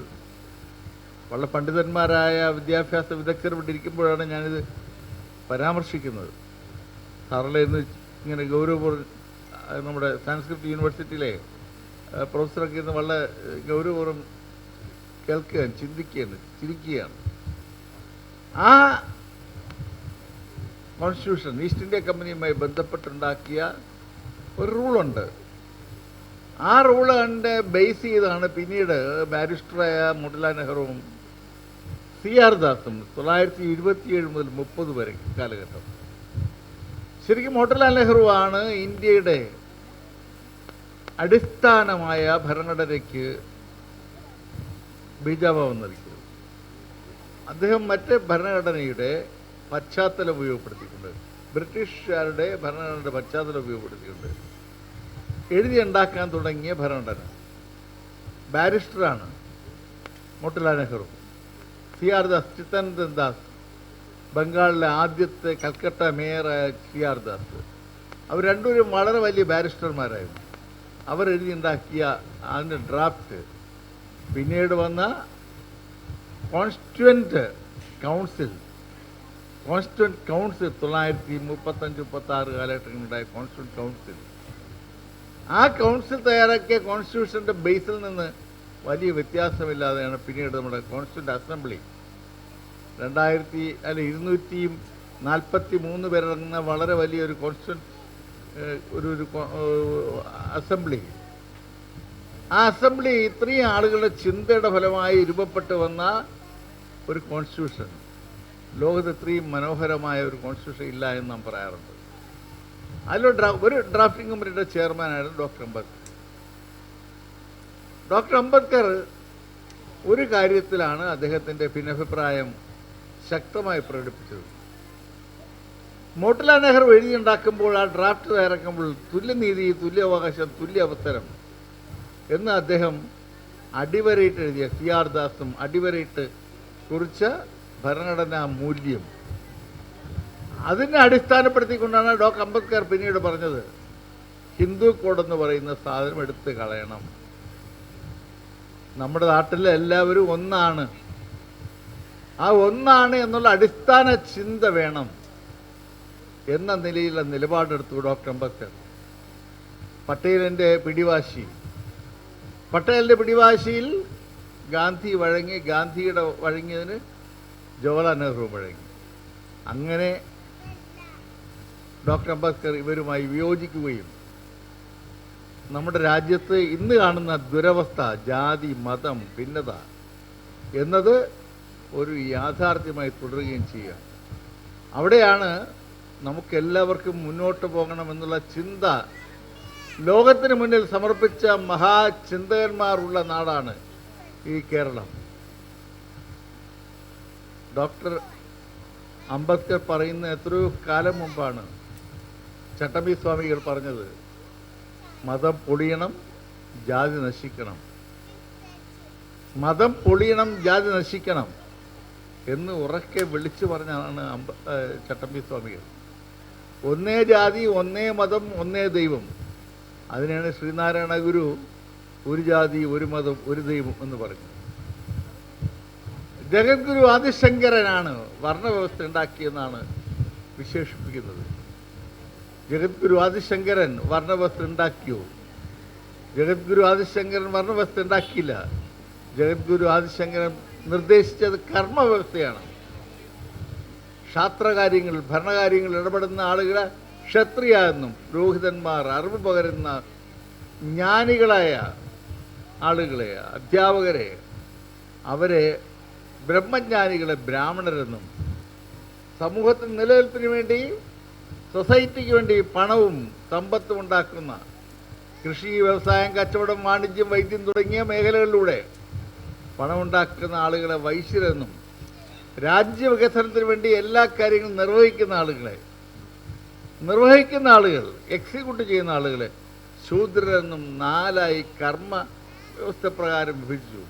വളരെ പണ്ഡിതന്മാരായ വിദ്യാഭ്യാസ വിദഗ്ധർ ഇവിടെ ഇരിക്കുമ്പോഴാണ് ഞാനിത് പരാമർശിക്കുന്നത്. സാറിലെ ഇന്ന് ഇങ്ങനെ ഗൗരവപൂർവ്വം നമ്മുടെ സാൻസ്ക്രിറ്റ് യൂണിവേഴ്സിറ്റിയിലെ പ്രൊഫസറൊക്കെ ഇന്ന് വളരെ ഗൗരവപൂർവ്വം കേൾക്കുകയാണ്, ചിരിക്കുകയാണ്. ആ കോൺസ്റ്റിറ്റ്യൂഷൻ ഈസ്റ്റ് ഇന്ത്യ കമ്പനിയുമായി ബന്ധപ്പെട്ടുണ്ടാക്കിയ ഒരു റൂളുണ്ട്. ആ റൂളിൻ്റെ ബേസ് ചെയ്താണ് പിന്നീട് ബാരിസ്റ്ററായ മോട്ടിലാൽ നെഹ്റുവും CR ദാസും 1927 മുതൽ 30 വരെ കാലഘട്ടം. ശരിക്കും മോട്ടിലാൽ നെഹ്റു ആണ് ഇന്ത്യയുടെ അടിസ്ഥാനമായ ഭരണഘടനയ്ക്ക് ബീജാഭാവം നൽകിയത്. അദ്ദേഹം മറ്റ് ഭരണഘടനയുടെ പശ്ചാത്തലം ഉപയോഗപ്പെടുത്തിയിട്ടുണ്ട്, ബ്രിട്ടീഷുകാരുടെ ഭരണഘടനയുടെ പശ്ചാത്തലം ഉപയോഗപ്പെടുത്തിയിട്ടുണ്ട്. എഴുതിയുണ്ടാക്കാൻ തുടങ്ങിയ ഭരണഘടന ബാരിസ്റ്ററാണ് മോട്ടിലാൽ നെഹ്റു. CR ദാസ്, ചിത്തരഞ്ജൻ ദാസ്, ബംഗാളിലെ ആദ്യത്തെ കൽക്കട്ട മേയറായ CR ദാസ്, അവർ രണ്ടുപേരും വളരെ വലിയ ബാരിസ്റ്റർമാരായിരുന്നു. അവർ എഴുതിയുണ്ടാക്കിയ അതിൻ്റെ ഡ്രാഫ്റ്റ് പിന്നീട് വന്ന കോൺസ്റ്റിറ്റ്യൂവൻ്റ് കൗൺസിൽ 1935-36 കാലഘട്ടങ്ങളിലുണ്ടായ കോൺസ്റ്റിറ്റ്യൂവൻ്റ് കൗൺസിൽ, ആ കൗൺസിൽ തയ്യാറാക്കിയ കോൺസ്റ്റിറ്റ്യൂഷൻ്റെ ബേസിൽ നിന്ന് വലിയ വ്യത്യാസമില്ലാതെയാണ് പിന്നീട് നമ്മുടെ കോൺസ്റ്റിറ്റ്യൂവൻ്റ് അസംബ്ലി 243 പേരടങ്ങുന്ന വളരെ വലിയൊരു കോൺസ്റ്റിറ്റ്യൂവൻ്റ് ഒരു അസംബ്ലി. ആ അസംബ്ലി ഇത്രയും ആളുകളുടെ ചിന്തയുടെ ഫലമായി രൂപപ്പെട്ടു വന്ന ഒരു കോൺസ്റ്റിറ്റ്യൂഷൻ, ലോകത്ത് ഇത്രയും മനോഹരമായ ഒരു കോൺസ്റ്റിറ്റ്യൂഷൻ ഇല്ല എന്ന് നാം പറയാറുണ്ട്. ഒരു ഡ്രാഫ്റ്റിംഗ് കമ്മിറ്റിയുടെ ചെയർമാനായിരുന്നു ഡോക്ടർ അംബേദ്കർ. ഡോക്ടർ അംബേദ്കർ ഒരു കാര്യത്തിലാണ് അദ്ദേഹത്തിൻ്റെ ഭിന്നഭിപ്രായം ശക്തമായി പ്രകടിപ്പിച്ചത്. മോട്ടിലാൽ നെഹ്റു എഴുതിയുണ്ടാക്കുമ്പോൾ, ആ ഡ്രാഫ്റ്റ് തയ്യാറാക്കുമ്പോൾ തുല്യനീതി, തുല്യാവകാശം, തുല്യ അവസരം എന്ന് അദ്ദേഹം അടിവരയിട്ട് എഴുതിയ, CR ദാസും അടിവരയിട്ട് കുറിച്ച ഭരണഘടനാ മൂല്യം, അതിനെ അടിസ്ഥാനപ്പെടുത്തിക്കൊണ്ടാണ് ഡോക്ടർ അംബേദ്കർ പിന്നീട് പറഞ്ഞത് ഹിന്ദു കോഡ് എന്ന് പറയുന്ന സാധനം എടുത്ത് കളയണം. നമ്മുടെ നാട്ടിലെ എല്ലാവരും ഒന്നാണ്, ആ ഒന്നാണ് എന്നുള്ള അടിസ്ഥാന ചിന്ത വേണം എന്ന നിലയിലുള്ള നിലപാടെടുത്തു ഡോക്ടർ അംബേദ്കർ. പട്ടേലിൻ്റെ പിടിവാശിയിൽ ഗാന്ധി വഴങ്ങി, ഗാന്ധിയുടെ വഴങ്ങിയതിന് ജവഹർലാൽ നെഹ്റു വഴങ്ങി. അങ്ങനെ ഡോക്ടർ അംബേദ്കർ ഇവരുമായി വിയോജിക്കുകയും നമ്മുടെ രാജ്യത്ത് ഇന്ന് കാണുന്ന ദുരവസ്ഥ, ജാതി മതം ഭിന്നത എന്നത് ഒരു യാഥാർത്ഥ്യമായി തുടരുകയും ചെയ്യുക. അവിടെയാണ് നമുക്കെല്ലാവർക്കും മുന്നോട്ട് പോകണമെന്നുള്ള ചിന്ത ലോകത്തിന് മുന്നിൽ സമർപ്പിച്ച മഹാചിന്തകന്മാരുള്ള നാടാണ് ഈ കേരളം. ഡോക്ടർ അംബേദ്കർ പറയുന്ന എത്രയോ കാലം മുമ്പാണ് ചട്ടമ്പി സ്വാമികൾ പറഞ്ഞത്, മതം പൊളിയണം, ജാതി നശിക്കണം. മതം പൊളിയണം, ജാതി നശിക്കണം എന്ന് ഉറക്കെ വിളിച്ചു പറഞ്ഞതാണ് ചട്ടമ്പി സ്വാമികൾ. ഒന്നേ ജാതി, ഒന്നേ മതം, ഒന്നേ ദൈവം. അതിനാണ് ശ്രീനാരായണ ഗുരു ഒരു ജാതി, ഒരു മതം, ഒരു ദൈവം എന്ന് പറഞ്ഞു. ജഗദ്ഗുരു ആദിശങ്കരനാണ് വർണ്ണവ്യവസ്ഥ ഉണ്ടാക്കിയെന്നാണ് വിശേഷിപ്പിക്കുന്നത്. ജഗദ്ഗുരു ആദിശങ്കരൻ വർണ്ണവ്യവസ്ഥ ഉണ്ടാക്കിയോ? ജഗദ്ഗുരു ആദിശങ്കരൻ വർണ്ണവ്യവസ്ഥ ഉണ്ടാക്കിയില്ല. ജഗദ്ഗുരു ആദിശങ്കരൻ നിർദ്ദേശിച്ചത് കർമ്മവ്യവസ്ഥയാണ്. ക്ഷാത്രകാര്യങ്ങൾ, ഭരണകാര്യങ്ങളിൽ ഇടപെടുന്ന ആളുകളെ ക്ഷത്രിയ എന്നും, പുരോഹിതന്മാർ, അറിവ് പകരുന്ന ജ്ഞാനികളായ ആളുകളെ, അധ്യാപകരെ, അവരെ ബ്രഹ്മജ്ഞാനികളെ ബ്രാഹ്മണരെന്നും, സമൂഹത്തിൽ നിലനിൽപ്പിന് വേണ്ടി, സൊസൈറ്റിക്ക് വേണ്ടി പണവും സമ്പത്തും ഉണ്ടാക്കുന്ന കൃഷി, വ്യവസായം, കച്ചവടം, വാണിജ്യം, വൈദ്യം തുടങ്ങിയ മേഖലകളിലൂടെ പണമുണ്ടാക്കുന്ന ആളുകളെ വൈശ്യരെന്നും, രാജ്യവികസനത്തിന് വേണ്ടി എല്ലാ കാര്യങ്ങളും നിർവഹിക്കുന്ന ആളുകൾ, എക്സിക്യൂട്ട് ചെയ്യുന്ന ആളുകളെ ശൂദ്രരെന്നും 4 കർമ്മ വ്യവസ്ഥ പ്രകാരം വിഭജിച്ചു.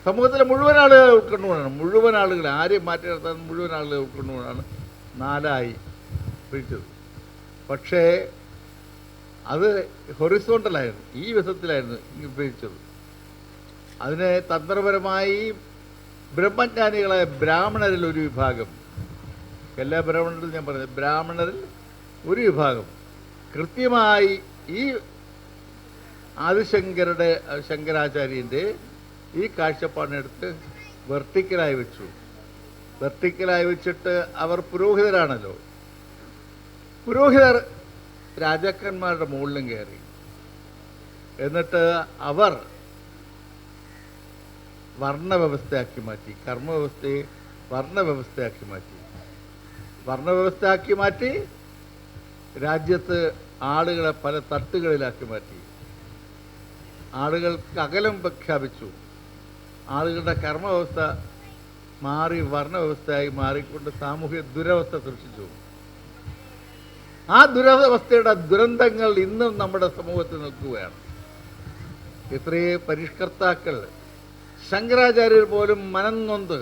സമൂഹത്തിലെ മുഴുവൻ ആളുകളെ ഉൾക്കൊണ്ടുകൊണ്ടാണ്, മുഴുവൻ ആളുകളെ, ആരെയും മാറ്റി നിർത്താൻ മുഴുവൻ ആളുകളെ ഉൾക്കൊണ്ടുകൊണ്ടാണ് 4 വിഭജിച്ചത്. പക്ഷേ അത് ഹൊറിസോണ്ടലായിരുന്നു, ഈ വിധത്തിലായിരുന്നു വിഭജിച്ചത്. അതിനെ തന്ത്രപരമായി ബ്രഹ്മജ്ഞാനികളായ ബ്രാഹ്മണരിൽ ഒരു വിഭാഗം, എല്ലാ ബ്രാഹ്മണരിലും ഞാൻ പറഞ്ഞത്, ബ്രാഹ്മണരിൽ ഒരു വിഭാഗം കൃത്യമായി ഈ ശങ്കരാചാര്യൻ്റെ ഈ കാഴ്ചപ്പാടിനെടുത്ത് വെർട്ടിക്കലായി വെച്ചു. വെർട്ടിക്കലായി വെച്ചിട്ട് അവർ പുരോഹിതരാണല്ലോ, പുരോഹിതർ രാജാക്കന്മാരുടെ മുകളിലും കയറി. എന്നിട്ട് അവർ വർണ്ണവ്യവസ്ഥയാക്കി മാറ്റി, കർമ്മവ്യവസ്ഥയെ വർണ്ണവ്യവസ്ഥയാക്കി മാറ്റി രാജ്യത്ത് ആളുകളെ പല തട്ടുകളിലാക്കി മാറ്റി. ആളുകൾക്ക് അകലം പ്രഖ്യാപിച്ചു. ആളുകളുടെ കർമ്മവ്യവസ്ഥ മാറി വർണ്ണവ്യവസ്ഥയായി മാറിക്കൊണ്ട് സാമൂഹിക ദുരവസ്ഥ സൃഷ്ടിച്ചു. ആ ദുരവസ്ഥയുടെ ദുരന്തങ്ങൾ ഇന്നും നമ്മുടെ സമൂഹത്തിൽ നിൽക്കുകയാണ്. എത്രയേ പരിഷ്കർത്താക്കൾ, ശങ്കരാചാര്യർ പോലും മനംനൊന്ത്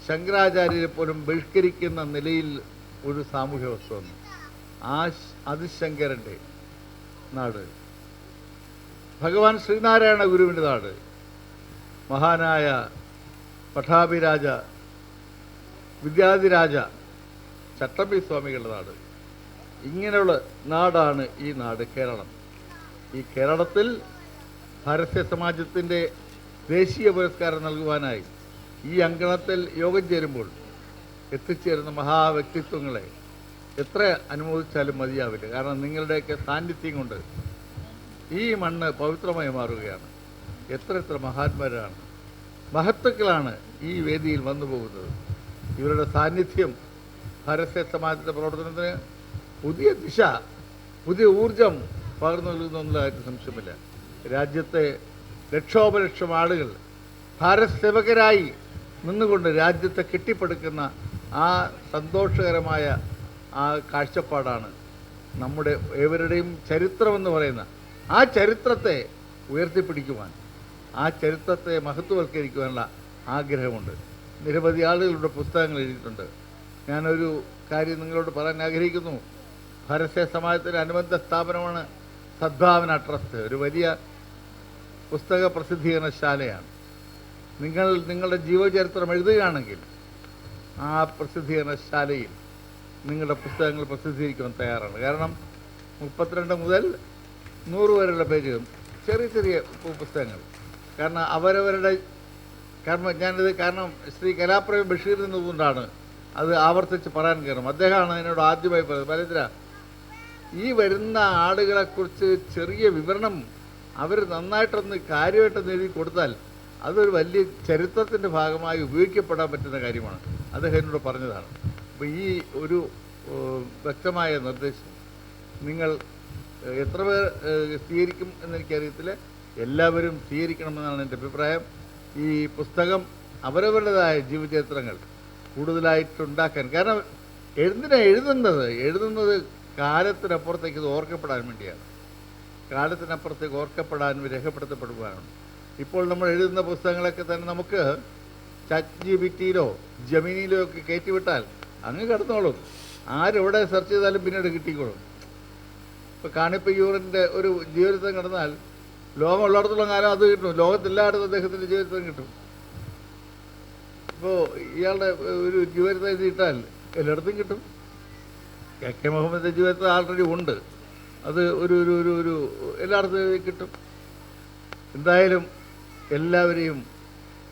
ശങ്കരാചാര്യരെ പോലും ബഹിഷ്കരിക്കുന്ന നിലയിൽ ഒരു സാമൂഹ്യ വ്യവസ്ഥ വന്നു. ആദിശങ്കരൻ്റെ നാട്, ഭഗവാൻ ശ്രീനാരായണ ഗുരുവിൻ്റെ നാട്, മഹാനായ പട്ടാഭിരാജ വിദ്യാധിരാജ ചട്ടമ്പി സ്വാമികളുടെ നാട്, ഇങ്ങനെയുള്ള നാടാണ് ഈ നാട്, കേരളം. ഈ കേരളത്തിൽ ഭാരതീയ സമാജത്തിൻ്റെ ദേശീയ പുരസ്കാരം നൽകുവാനായി ഈ അങ്കണത്തിൽ യോഗം ചേരുമ്പോൾ എത്തിച്ചേരുന്ന മഹാവ്യക്തിത്വങ്ങളെ എത്ര അനുമോദിച്ചാലും മതിയാവില്ല. കാരണം നിങ്ങളുടെയൊക്കെ സാന്നിധ്യം കൊണ്ട് ഈ മണ്ണ് പവിത്രമായി മാറുകയാണ്. എത്ര മഹാന്മാരാണ്, മഹത്തുക്കളാണ് ഈ വേദിയിൽ വന്നു പോകുന്നത്. ഇവരുടെ സാന്നിധ്യം ഭാരതീയ സമാജത്തിൻ്റെ പ്രവർത്തനത്തിന് പുതിയ ദിശ, പുതിയ ഊർജം പകർന്നു നൽകുന്നതിലായിട്ട് സംശയമില്ല. രാജ്യത്തെ ലക്ഷോപലക്ഷം ആളുകൾ ഭാരത സേവകരായി നിന്നുകൊണ്ട് രാജ്യത്തെ കെട്ടിപ്പടുക്കുന്ന ആ സന്തോഷകരമായ ആ കാഴ്ചപ്പാടാണ് നമ്മുടെ ഏവരുടെയും ചരിത്രമെന്ന് പറയുന്ന ആ ചരിത്രത്തെ ഉയർത്തിപ്പിടിക്കുവാൻ, ആ ചരിത്രത്തെ മഹത്വവൽക്കരിക്കുവാനുള്ള ആഗ്രഹമുണ്ട്. നിരവധി ആളുകളുടെ പുസ്തകങ്ങൾ എഴുതിയിട്ടുണ്ട്. ഞാനൊരു കാര്യം നിങ്ങളോട് പറയാൻ ആഗ്രഹിക്കുന്നു. ഭാരതീയ സമാജത്തിൻ്റെ അനുബന്ധ സ്ഥാപനമാണ് സദ്ഭാവന ട്രസ്റ്റ്. ഒരു വലിയ പുസ്തക പ്രസിദ്ധീകരണശാലയാണ്. നിങ്ങൾ നിങ്ങളുടെ ജീവചരിത്രം എഴുതുകയാണെങ്കിൽ ആ പ്രസിദ്ധീകരണശാലയിൽ നിങ്ങളുടെ പുസ്തകങ്ങൾ പ്രസിദ്ധീകരിക്കുവാൻ തയ്യാറാണ്. കാരണം 32 മുതൽ 100 വരെയുള്ള പേജുകൾ ചെറിയ ചെറിയ പുസ്തകങ്ങൾ. കാരണം അവരവരുടെ കാരണം ശ്രീ കലാപ്രേമി ബഷീർ എന്നതുകൊണ്ടാണ് അത് ആവർത്തിച്ച് പറയാൻ കാരണം. അദ്ദേഹമാണ് എന്നോട് ആദ്യമായി പറയുന്നത്, പരേന്ദ്ര, ഈ വരുന്ന ആളുകളെക്കുറിച്ച് ചെറിയ വിവരണം അവർ നന്നായിട്ടൊന്ന് കാര്യമായിട്ടൊന്ന് എഴുതി കൊടുത്താൽ അതൊരു വലിയ ചരിത്രത്തിൻ്റെ ഭാഗമായി ഉപയോഗിക്കപ്പെടാൻ പറ്റുന്ന കാര്യമാണ്. അദ്ദേഹം എന്നോട് പറഞ്ഞതാണ്. അപ്പോൾ ഈ ഒരു വ്യക്തമായ നിർദ്ദേശം നിങ്ങൾ എത്ര പേർ സ്വീകരിക്കും എന്നെനിക്കറിയത്തില്ല, എല്ലാവരും സ്വീകരിക്കണമെന്നാണ് എൻ്റെ അഭിപ്രായം. ഈ പുസ്തകം അവരവരുടേതായ ജീവചരിത്രങ്ങൾ കൂടുതലായിട്ടുണ്ടാക്കാൻ, കാരണം എഴുതുന്നത് കാലത്തിനപ്പുറത്തേക്ക് ഇത് ഓർക്കപ്പെടാൻ വേണ്ടിയാണ്. കാലത്തിനപ്പുറത്തേക്ക് ഓർക്കപ്പെടാനും രേഖപ്പെടുത്തപ്പെടുവാനാണ്. ഇപ്പോൾ നമ്മൾ എഴുതുന്ന പുസ്തകങ്ങളൊക്കെ തന്നെ നമുക്ക് ChatGPT-യിലോ ജെമിനിയിലോ ഒക്കെ കയറ്റിവിട്ടാൽ അങ്ങ് കിടന്നോളും. ആരെവിടെ സെർച്ച് ചെയ്താലും പിന്നീട് കിട്ടിക്കോളും. ഇപ്പോൾ കാണിപ്പയ്യൂറിൻ്റെ ഒരു ജീവചരിത്രം കിടന്നാൽ ലോകമുള്ളിടത്തോളം കാലം അത് കിട്ടും. ലോകത്തെല്ലായിടത്തും അദ്ദേഹത്തിൻ്റെ ജീവചരിത്രം കിട്ടും. ഇപ്പോൾ ഇയാളുടെ ഒരു ജീവചരിത്രം എഴുതിയിട്ടാൽ എല്ലായിടത്തും കിട്ടും. KK മുഹമ്മദിൻ്റെ ജീവചരിത്രം ആൾറെഡി ഉണ്ട്. അത് ഒരു എല്ലായിടത്തും കിട്ടും. എന്തായാലും എല്ലാവരെയും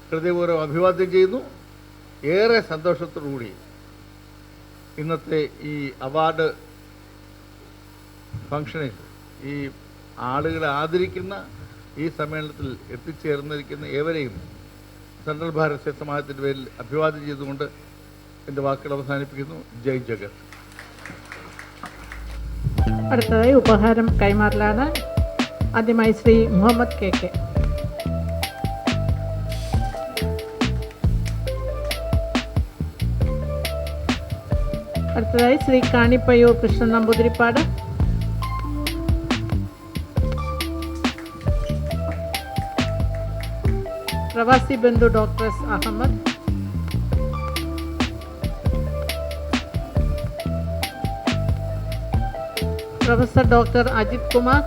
ഹൃദയപൂർവ്വം അഭിവാദ്യം ചെയ്യുന്നു. ഏറെ സന്തോഷത്തോടുകൂടി ഇന്നത്തെ ഈ അവാർഡ് ഫംഗ്ഷനിൽ ഈ ആളുകളെ ആദരിക്കുന്ന ഈ സമ്മേളനത്തിൽ എത്തിച്ചേർന്നിരിക്കുന്ന ഏവരെയും സെൻട്രൽ ഭാരത് സേവക് സമാജത്തിൻ്റെ പേരിൽ അഭിവാദ്യം ചെയ്തുകൊണ്ട് എൻ്റെ വാക്കുകൾ അവസാനിപ്പിക്കുന്നു. ജയ് ജഗത്. അടുത്തതായി ഉപഹാരം കൈമാറലാണ്. ആദ്യമായി ശ്രീ മുഹമ്മദ് കെ. അടുത്തതായി ശ്രീ കാണിപ്പയ്യൂർ കൃഷ്ണൻ നമ്പൂതിരിപ്പാട്. പ്രവാസി ബന്ധു doctor S Ahammed. Professor doctor Ajith Kumar.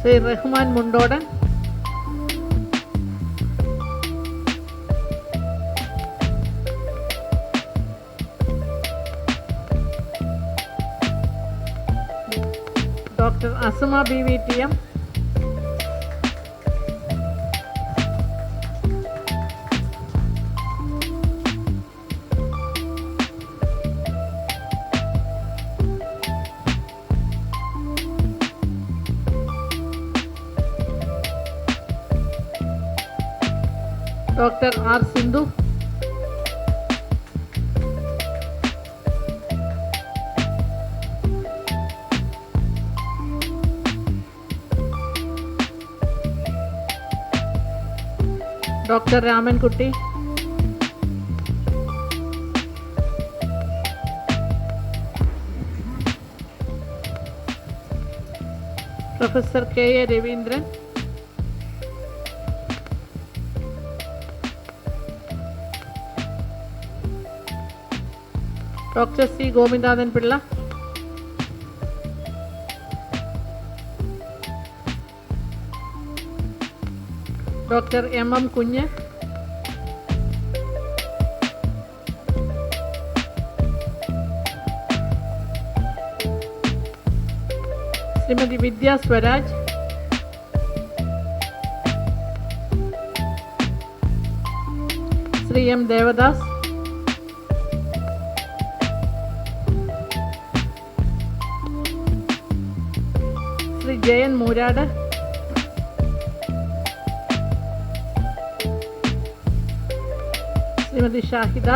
Shri Rahman Mundodan. Doctor Asuma BVTM. Doctor R. Sindhu. Doctor Ramankutty. Professor KA Raveendran. Doctor C. Gopinathan Pillai. Doctor MM Kunju. Shrimati Vidya Swaraj. Shri M. Devadas. Shri Jayan Moorad. Shrimati Shahida.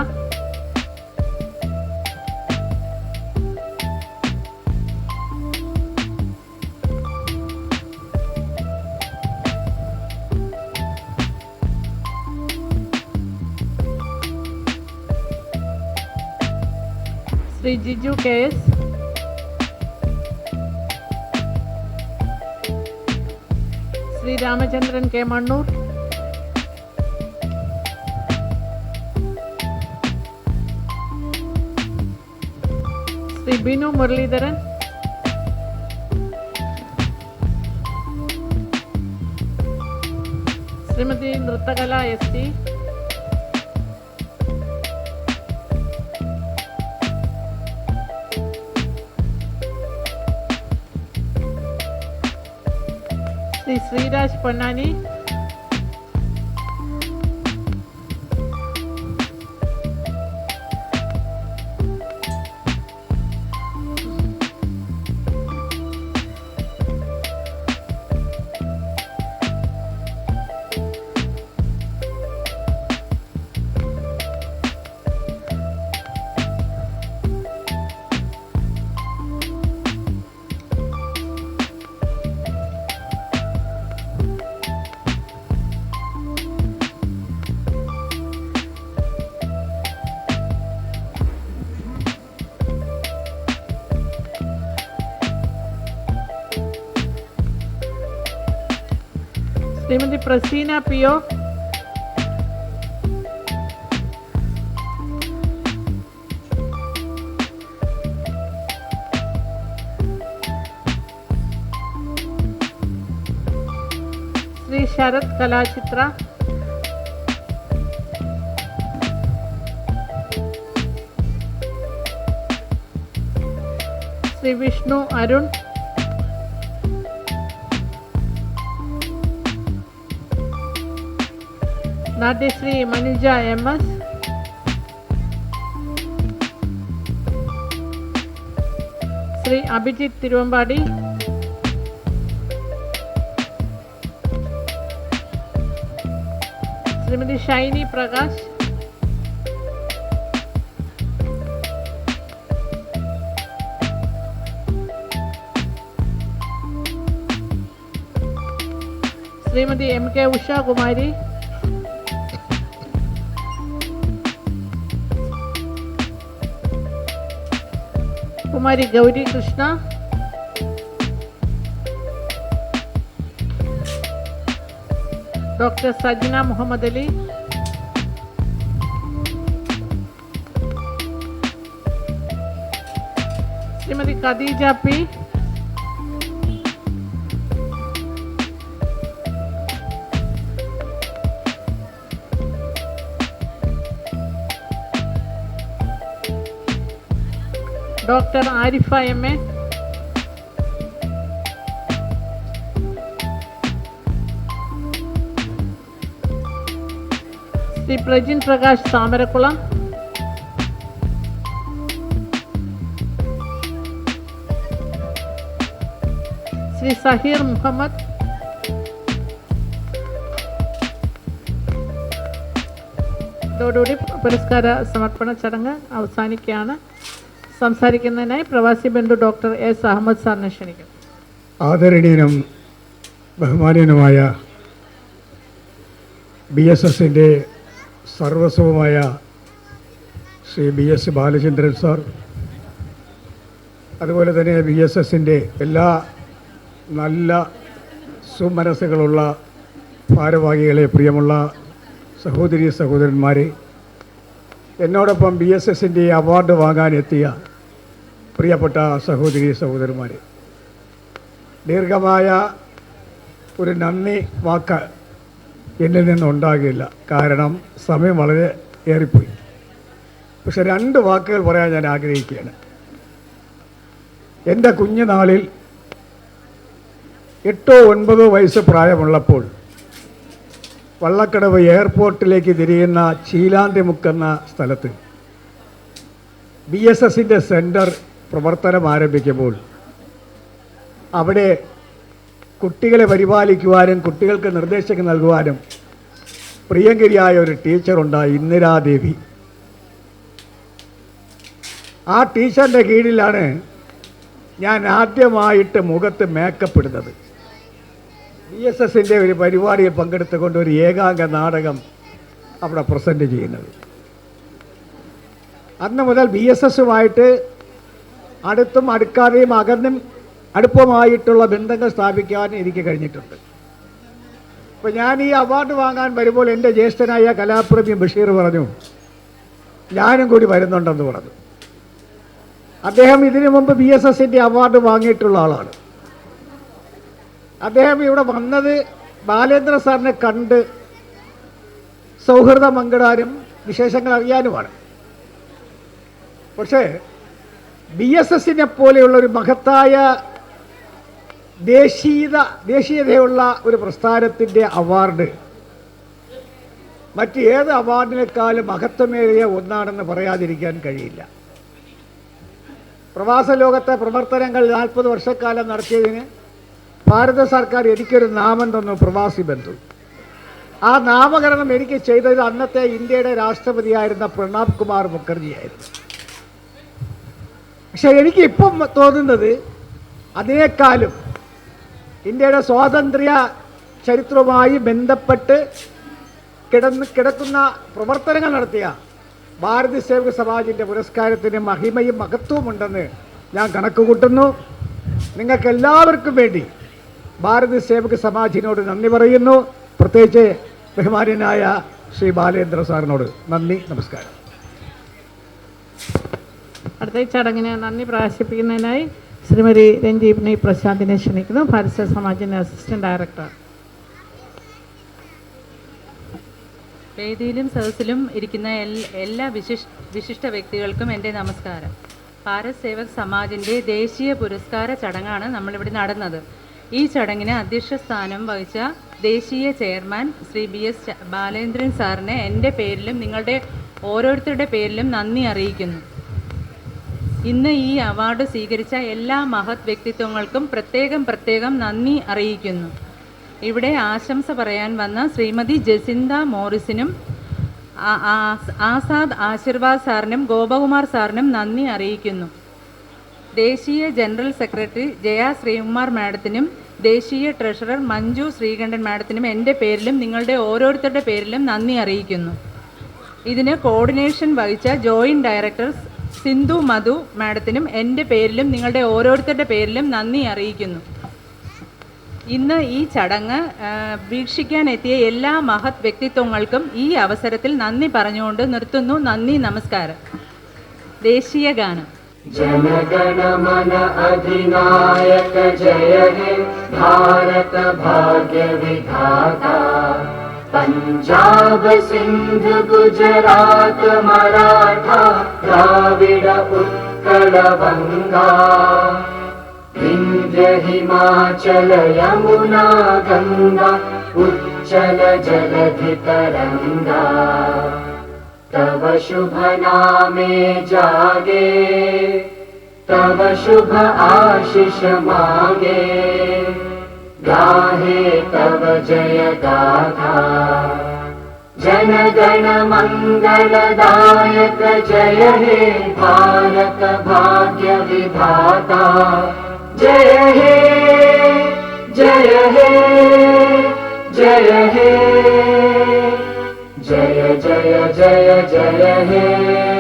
Shri Jiju KS. Shri Ramachandran K. Mannur. Shri Binu Muraleedharan. Shrimati Nrithakala ST. Shri Shreeraj Ponnani. Shrimati Praseena PO. Shri Sarath Kalachithra. Shri Vishnu Arun, Natyasree മനുജ MS, Shri Abhijith Thiruvambady, Shrimati Shiny Prakash, Shrimati MK Ushakumari, Kumari Gauri Krishna, doctor Sajna Muhammad Ali, Shrimati Khadeeja P, doctor Arifa MA, Shri Prajin Prakash Thamarakkulam, Shri Saheer Muhammad, ഇതോടുകൂടി പുരസ്കാര സമർപ്പണ ചടങ്ങ് അവസാനിക്കുകയാണ്. സംസാരിക്കുന്നതിനായി പ്രവാസി ബന്ധു ഡോക്ടർ S അഹമ്മദ് സാറിനെ ക്ഷണിക്കുന്നു. ആദരണീയനും ബഹുമാനീയനുമായ BSSൻ്റെ സർവസ്വമായ ശ്രീ BS ബാലചന്ദ്രൻ സാർ, അതുപോലെ തന്നെ BSSൻ്റെ എല്ലാ നല്ല സുമനസ്സുകളുള്ള ഭാരവാഹികളെ, പ്രിയമുള്ള സഹോദരീ സഹോദരന്മാരെ, എന്നോടൊപ്പം BSSൻ്റെ അവാർഡ് വാങ്ങാനെത്തിയ പ്രിയപ്പെട്ട സഹോദരീ സഹോദരന്മാരെ, ദീർഘമായ ഒരു നന്ദി വാക്ക് എന്നിൽ നിന്നുണ്ടാകില്ല. കാരണം സമയം വളരെ ഏറിപ്പോയി. പക്ഷെ 2 വാക്കുകൾ പറയാൻ ഞാൻ ആഗ്രഹിക്കുകയാണ്. എൻ്റെ കുഞ്ഞുനാളിൽ 8-9 വയസ്സ് പ്രായമുള്ളപ്പോൾ വള്ളക്കടവ് എയർപോർട്ടിലേക്ക് തിരിയുന്ന ചീലാന്തിമുക്ക് എന്ന സ്ഥലത്ത് BSSൻ്റെ സെൻറ്റർ പ്രവർത്തനം ആരംഭിക്കുമ്പോൾ അവിടെ കുട്ടികളെ പരിപാലിക്കുവാനും കുട്ടികൾക്ക് നിർദ്ദേശങ്ങൾ നൽകുവാനും പ്രിയങ്കരിയായ ഒരു ടീച്ചറുണ്ടായി, ഇന്ദിരാദേവി. ആ ടീച്ചറിൻ്റെ കീഴിലാണ് ഞാൻ ആദ്യമായിട്ട് മുഖത്ത് മേക്കപ്പ് ഇടുന്നത്. BSSൻ്റെ ഒരു പരിപാടിയിൽ പങ്കെടുത്തുകൊണ്ട് ഒരു ഏകാംഗ നാടകം അവിടെ പ്രസൻറ്റ് ചെയ്യുന്നത്. അന്ന് മുതൽ BSSുമായിട്ട് അടുത്തും അടുക്കാതെയും അകന്നും അടുപ്പമായിട്ടുള്ള ബന്ധങ്ങൾ സ്ഥാപിക്കാൻ എനിക്ക് കഴിഞ്ഞിട്ടുണ്ട്. അപ്പോൾ ഞാൻ ഈ അവാർഡ് വാങ്ങാൻ വരുമ്പോൾ എൻ്റെ ജ്യേഷ്ഠനായ കലാപ്രേമി ബഷീർ പറഞ്ഞു, ഞാനും കൂടി വരുന്നുണ്ടെന്ന് പറഞ്ഞു. അദ്ദേഹം ഇതിനു മുമ്പ് BSSൻ്റെ അവാർഡ് വാങ്ങിയിട്ടുള്ള ആളാണ്. അദ്ദേഹം ഇവിടെ വന്നത് ബാലേന്ദ്ര സാറിനെ കണ്ട് സൗഹൃദം പങ്കിടാനും വിശേഷങ്ങൾ അറിയാനുമാണ്. പക്ഷേ BSSനെ പോലെയുള്ള ഒരു മഹത്തായ ദേശീയതയുള്ള ഒരു പ്രസ്ഥാനത്തിൻ്റെ അവാർഡ് മറ്റ് ഏത് അവാർഡിനേക്കാളും മഹത്വമേറിയ ഒന്നാണെന്ന് പറയാതിരിക്കാൻ കഴിയില്ല. പ്രവാസ ലോകത്തെ പ്രവർത്തനങ്ങൾ 40 വർഷക്കാലം നടത്തിയതിന് ഭാരത സർക്കാർ എനിക്കൊരു നാമം തന്നു, പ്രവാസി ബന്ധു. ആ നാമകരണം എനിക്ക് ചെയ്തത് അന്നത്തെ ഇന്ത്യയുടെ രാഷ്ട്രപതിയായിരുന്ന പ്രണബ് കുമാർ മുഖർജിയായിരുന്നു. പക്ഷെ എനിക്കിപ്പം തോന്നുന്നത് അതിനേക്കാളും ഇന്ത്യയുടെ സ്വാതന്ത്ര്യ ചരിത്രവുമായി ബന്ധപ്പെട്ട് കിടക്കുന്ന പ്രവർത്തനങ്ങൾ നടത്തിയ ഭാരതീയ സേവക സമാജിൻ്റെ പുരസ്കാരത്തിന് മഹിമയും മഹത്വമുണ്ടെന്ന് ഞാൻ കണക്ക് കൂട്ടുന്നു. നിങ്ങൾക്ക് എല്ലാവർക്കും വേണ്ടി ഭാരതീയ സേവക സമാജിനോട് നന്ദി പറയുന്നു. പ്രത്യേകിച്ച് ബഹുമാന്യനായ ശ്രീ ബാലേന്ദ്ര സാറിനോട് നന്ദി, നമസ്കാരം. അടുത്ത ഈ ചടങ്ങിന് നന്ദി പ്രകാശിപ്പിക്കുന്നതിനായി ശ്രീമതി രഞ്ജീവിനി പ്രശാന്തിനെ ക്ഷണിക്കുന്നു, ഭാരതീയ സമാജിൻ്റെ അസിസ്റ്റന്റ് ഡയറക്ടർ. വേദിയിലും സദസ്സിലും ഇരിക്കുന്ന എല്ലാ വിശിഷ്ട വ്യക്തികൾക്കും എൻ്റെ നമസ്കാരം. ഭാരത് സേവക് സമാജിൻ്റെ ദേശീയ പുരസ്കാര ചടങ്ങാണ് നമ്മളിവിടെ നടന്നത്. ഈ ചടങ്ങിന് അധ്യക്ഷ സ്ഥാനം വഹിച്ച ദേശീയ ചെയർമാൻ ശ്രീ BS ബാലേന്ദ്രൻ സാറിനെ എൻ്റെ പേരിലും നിങ്ങളുടെ ഓരോരുത്തരുടെ പേരിലും നന്ദി അറിയിക്കുന്നു. ഇന്ന് ഈ അവാർഡ് സ്വീകരിച്ച എല്ലാ മഹത് വ്യക്തിത്വങ്ങൾക്കും പ്രത്യേകം നന്ദി അറിയിക്കുന്നു. ഇവിടെ ആശംസ പറയാൻ വന്ന ശ്രീമതി ജസിന്ത മോറിസിനും ആസാദ് ആശീർവാദ് സാറിനും ഗോപകുമാർ സാറിനും നന്ദി അറിയിക്കുന്നു. ദേശീയ ജനറൽ സെക്രട്ടറി ജയ ശ്രീകുമാർ മാഡത്തിനും ദേശീയ ട്രഷറർ മഞ്ജു ശ്രീകണ്ഠൻ മാഡത്തിനും എൻ്റെ പേരിലും നിങ്ങളുടെ ഓരോരുത്തരുടെ പേരിലും നന്ദി അറിയിക്കുന്നു. ഇതിന് കോർഡിനേഷൻ വഹിച്ച ജോയിൻറ്റ് ഡയറക്ടർ സിന്ധു മധു മാഡത്തിനും എൻ്റെ പേരിലും നിങ്ങളുടെ ഓരോരുത്തരുടെ പേരിലും നന്ദി അറിയിക്കുന്നു. ഇന്ന് ഈ ചടങ്ങ് വീക്ഷിക്കാനെത്തിയ എല്ലാ മഹത് വ്യക്തിത്വങ്ങൾക്കും ഈ അവസരത്തിൽ നന്ദി പറഞ്ഞുകൊണ്ട് നിർത്തുന്നു. നന്ദി, നമസ്കാരം. ദേശീയ ഗാനം. जनगण मन अधिनायक जय हे भारत भाग्य विधाता पंजाब सिंध गुजरात मराठा द्राविड उत्कल बंगा विंध्य हिमाचल यमुना गंगा उच्चल जलधि तरंगा तव शुभ नामे जागे तव शुभ आशीष मांगे गाहे तव जय गाथा जन गण मंगलदायक जय हे भारत भाग्य विधाता जय हे जय हे जय हे जय जय जय जय हे।